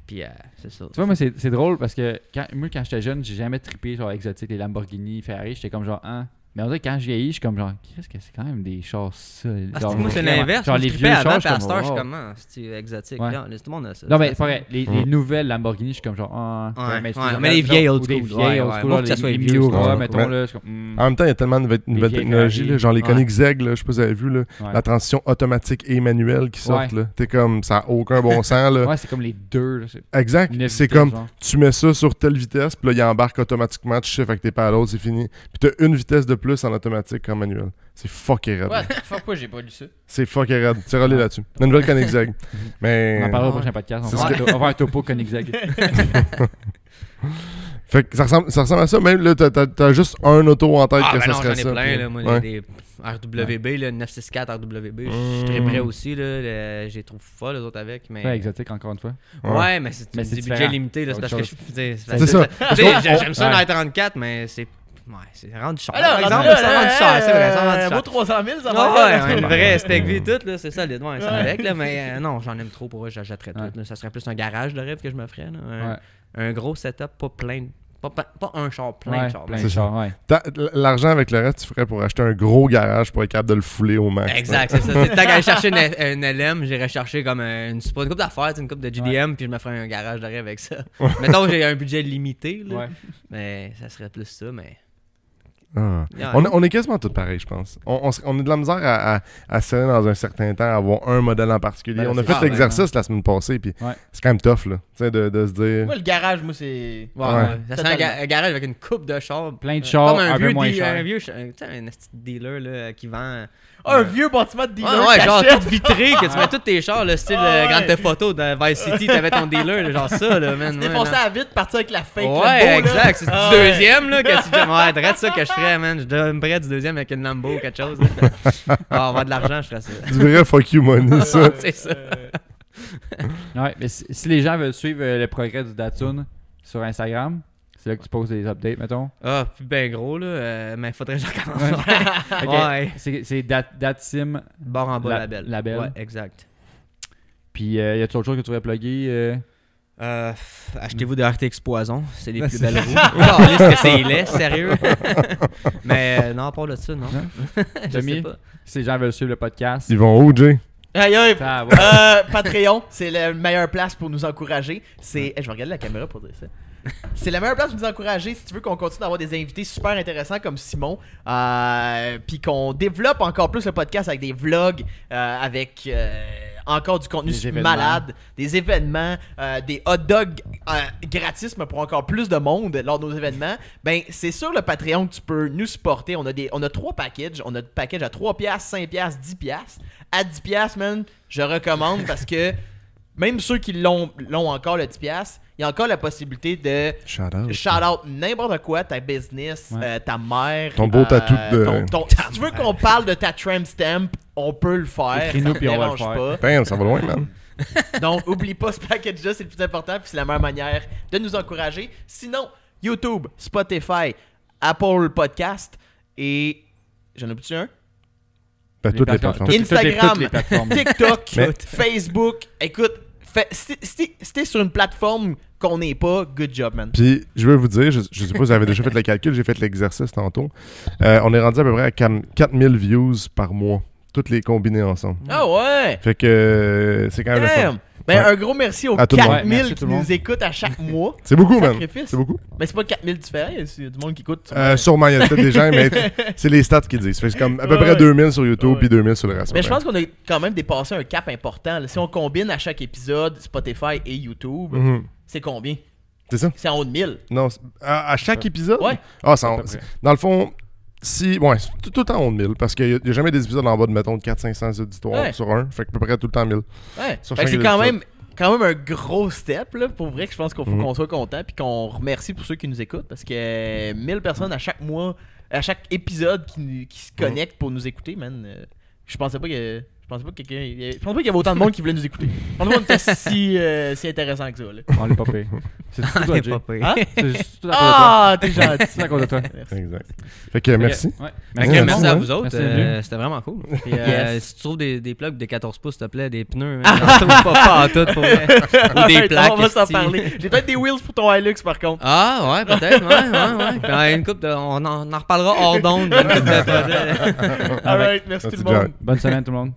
Puis c'est ça. Tu vois, moi, c'est drôle parce que moi, quand j'étais jeune, j'ai jamais trippé genre exotique, les Lamborghini, Ferrari. J'étais comme genre, hein. Mais on dirait que quand je vieillis, je suis comme genre, qu'est-ce que c'est quand même des chars solides. Ah, Genre, c'est moi, c'est vraiment- l'inverse. Genre, Moi, les je vieux trippais chars, avant, je puis à suis cette comme, heure, je suis wow. comme, ah, c'est exotique. Ouais. Là, tout le monde a ça. Non, mais c'est c'est pas vrai. Les nouvelles Lamborghini, je suis comme genre, ah. Ouais, mais, ouais, mais les vieilles old ou des school, vieilles ouais, old ouais. school, Faut là, que ça soit les vieux, Miura, ouais. mettons, Mais- là. Je suis comme, En même temps, il y a tellement de nouvelles Les vieilles technologies. Ferrari. Là, genre les Ouais. Koenigsegg, là, je sais pas si vous avez vu, là, Ouais. la transition automatique et manuelle qui sortent. Ouais. Là. T'es comme, ça n'a aucun bon sens. Là. Ouais, c'est comme les deux. Là, c'est Exact. une C'est vitesse, comme, genre. tu mets ça sur telle vitesse, puis là, il embarque automatiquement, tu sais, fait que t'es pas à l'autre, c'est fini. Puis t'as une vitesse de plus en automatique qu'en manuel. C'est fucké raide. Ouais, fuck, pourquoi j'ai pas lu ça? C'est fucké raide. C'est relé là-dessus. La nouvelle Koenigsegg. Mais. On en parlera au Ouais. prochain podcast. C'est On va avoir un topo Koenigsegg. Fait que ça ressemble à ça. Même là, t'as juste un auto en tête Ah, que ben ça non, j'en serait ai ça. plein. puis- Là, moi, ouais. des RWB, là, 964 RWB. Je suis Mm. très prêt aussi. Là, j'ai trouvé folle, les autres avec. Mais... Ouais, exotique, encore une fois. Ouais, mais c'est Mais des c'est budgets différent. limités. Là, C'est c'est parce autre que chose. C'est ça. Tu sais, j'aime ça, Ouais. une R34, mais c'est. Ouais, c'est rendu cher. Alors, par exemple, rendu ça là, rend cher, c'est vrai, ça rend un beau cher. 300 000, ça Ah va. ouais, une vraie spec vie toute, là, c'est solide, ouais, ça Ouais. avec, là, mais non, j'en aime trop pour eux, j'achèterais Ouais. tout. Là, ça serait plus un garage de rêve que je me ferais. Là, Ouais. un gros setup, pas plein, pas un char, plein Ouais, de chars. plein C'est de ça. chars, ouais. L'argent avec le reste, tu ferais pour acheter un gros garage pour être capable de le fouler au max. Exact, c'est ça. Tant qu'à aller chercher une LM, j'irais chercher comme une coupe d'affaires, une coupe de GDM, puis je me ferais un garage de rêve avec ça. Mettons, j'ai un budget limité, là, Ouais. mais ça serait plus ça, mais Ah. Yeah. On est quasiment tous pareils, je pense. On a de la misère à se serrer dans un certain temps, à avoir un modèle en particulier. Ben, on a c'est fait ça, l'exercice la semaine passée, puis Ouais. c'est quand même tough, là. Tu sais, de se dire. Moi, le garage, moi, c'est. Ouais, Ouais. ouais. Ça serait Totalement. un garage avec une coupe de chars. Plein de chars, Comme un peu moins cher. un vieux, tu sais, un esti de dealer là, qui vend. Ah, un vieux bâtiment de Ouais, dealer. ouais, genre t'achètes. tout vitré, que tu mets tous tes chars, le style Ah, ouais. Grand Theft Auto de Vice City, t'avais ton dealer, là, genre ça, là, man. Tu défonçais à vite, partir avec la fake. Ouais, Lambo, là. exact. C'est Ah, du ouais. deuxième, là, que tu dis, ouais, drette ça que je ferais, man. Je donnerais du deuxième avec une Lambo ou quelque chose. Là. Ah, on va de l'argent, je ferais ça. Du vrai fuck you money, ça. C'est ça. Ouais, mais si les gens veulent suivre le progrès du Datsun sur Instagram, c'est là que tu poses des updates, mettons. Ah, puis ben gros, là, mais faudrait que je recommence. Ok. Ouais. C'est Datsim. Barre en bas, La- label. label. Ouais, exact. Puis y a-t-il autre chose que tu voudrais plugger Achetez-vous des RTX Poison, c'est les plus belles roues. Oh, que c'est laid, sérieux. Mais non, à part de ça, non. Je Tommy? sais pas. Si les gens veulent suivre le podcast. Ils vont où, Jay? Aïe, aïe. Ça va. Patreon, c'est la meilleure place pour nous encourager. C'est. Je vais regarder la caméra pour dire ça. C'est la meilleure place pour nous encourager si tu veux qu'on continue d'avoir des invités super intéressants comme Simon, puis qu'on développe encore plus le podcast avec des vlogs, avec encore du contenu Des événements. malade, des événements, des hot dogs gratis mais pour encore plus de monde lors de nos événements. Ben c'est sur le Patreon que tu peux nous supporter. On a 3 packages. On a le package à 3$, 5$, 10$. À 10$, man, je recommande parce que même ceux qui l'ont encore le 10$, il y a encore la possibilité de Shout out. shout out n'importe quoi, ta business, Ouais. ta mère. Ton beau tatou de- Si tu veux qu'on parle de ta tramp stamp, on peut le faire. Écris-nous ça puis me on va le dérange faire. pas. Damn, ça va loin, man. Donc, oublie pas ce package-là, c'est le plus important, puis c'est la meilleure manière de nous encourager. Sinon, YouTube, Spotify, Apple Podcast et. J'en ai plus un? Ben, toutes les plateformes. Instagram, toutes les plateformes. TikTok, Mais- Facebook. Écoute, si t'es sur une plateforme qu'on n'est pas, good job, man. Puis, je veux vous dire, je sais pas si vous avez déjà fait le calcul, j'ai fait l'exercice tantôt. On est rendu à peu près à 4000 views par mois. Toutes les combinés ensemble. Ah ouais! Fait que c'est quand même le fun. Damn! Ben, Ouais. un gros merci aux À tout le monde. 4000 Ouais, merci qui tout le monde. nous écoutent à chaque mois. C'est beaucoup, man. Sacrifice. C'est beaucoup. Ben, c'est pas 4000 différents, il y a du monde qui écoute. Sûrement, il y a peut-être des gens, mais c'est les stats qui disent. Fait que c'est comme à peu Ouais, près ouais. 2000 sur YouTube Ouais. puis 2000 sur le reste. Mais je pense qu'on a quand même dépassé un cap important. là. Si on combine à chaque épisode Spotify et YouTube, Mhm. c'est combien? C'est ça? C'est en haut de 1000. Non, à chaque épisode? Ouais. Ah, À peu près. dans le fond, ouais, c'est tout le temps en haut de 1000. Parce qu'il n'y a jamais des épisodes en bas de, mettons, de 400-500 auditoires Ouais. sur un. Fait que à peu près tout le temps 1000. Ouais. Sur Fait que chaque c'est quand épisode. même un gros step, là, pour vrai, que je pense qu'il faut Mhm. qu'on soit content puis qu'on remercie pour ceux qui nous écoutent parce que 1000 personnes à chaque mois, à chaque épisode qui se connectent pour nous écouter, man. Je pensais pas que. Je pensais pas qu'il y avait autant de monde qui voulait nous écouter. Je pensais pas qu'on était si intéressant que ça. Là. On l'est pas payé. C'est tout toi, C'est Jay. pas pire. Hein? C'est juste tout à cause de toi. Ah, t'es gentil. C'est à cause de toi. Merci. Exact. Fait que merci. Ouais. Fait que Ouais, merci ouais. à vous autres, Merci d'être venu. c'était vraiment cool. Puis, Yes. si tu trouves des plugs de 14 pouces, s'il te plaît, des pneus, j'en trouve pas en tout pour vrai. Ou des Arrête, plaques. on va s'en esti. parler. J'ai peut-être des wheels pour ton Hilux par contre. Ah, ouais, peut-être, ouais. Puis, une couple de, on en reparlera hors d'onde. Une couple de projets. Alright, merci tout Merci, le monde. Jack. Bonne semaine tout le monde.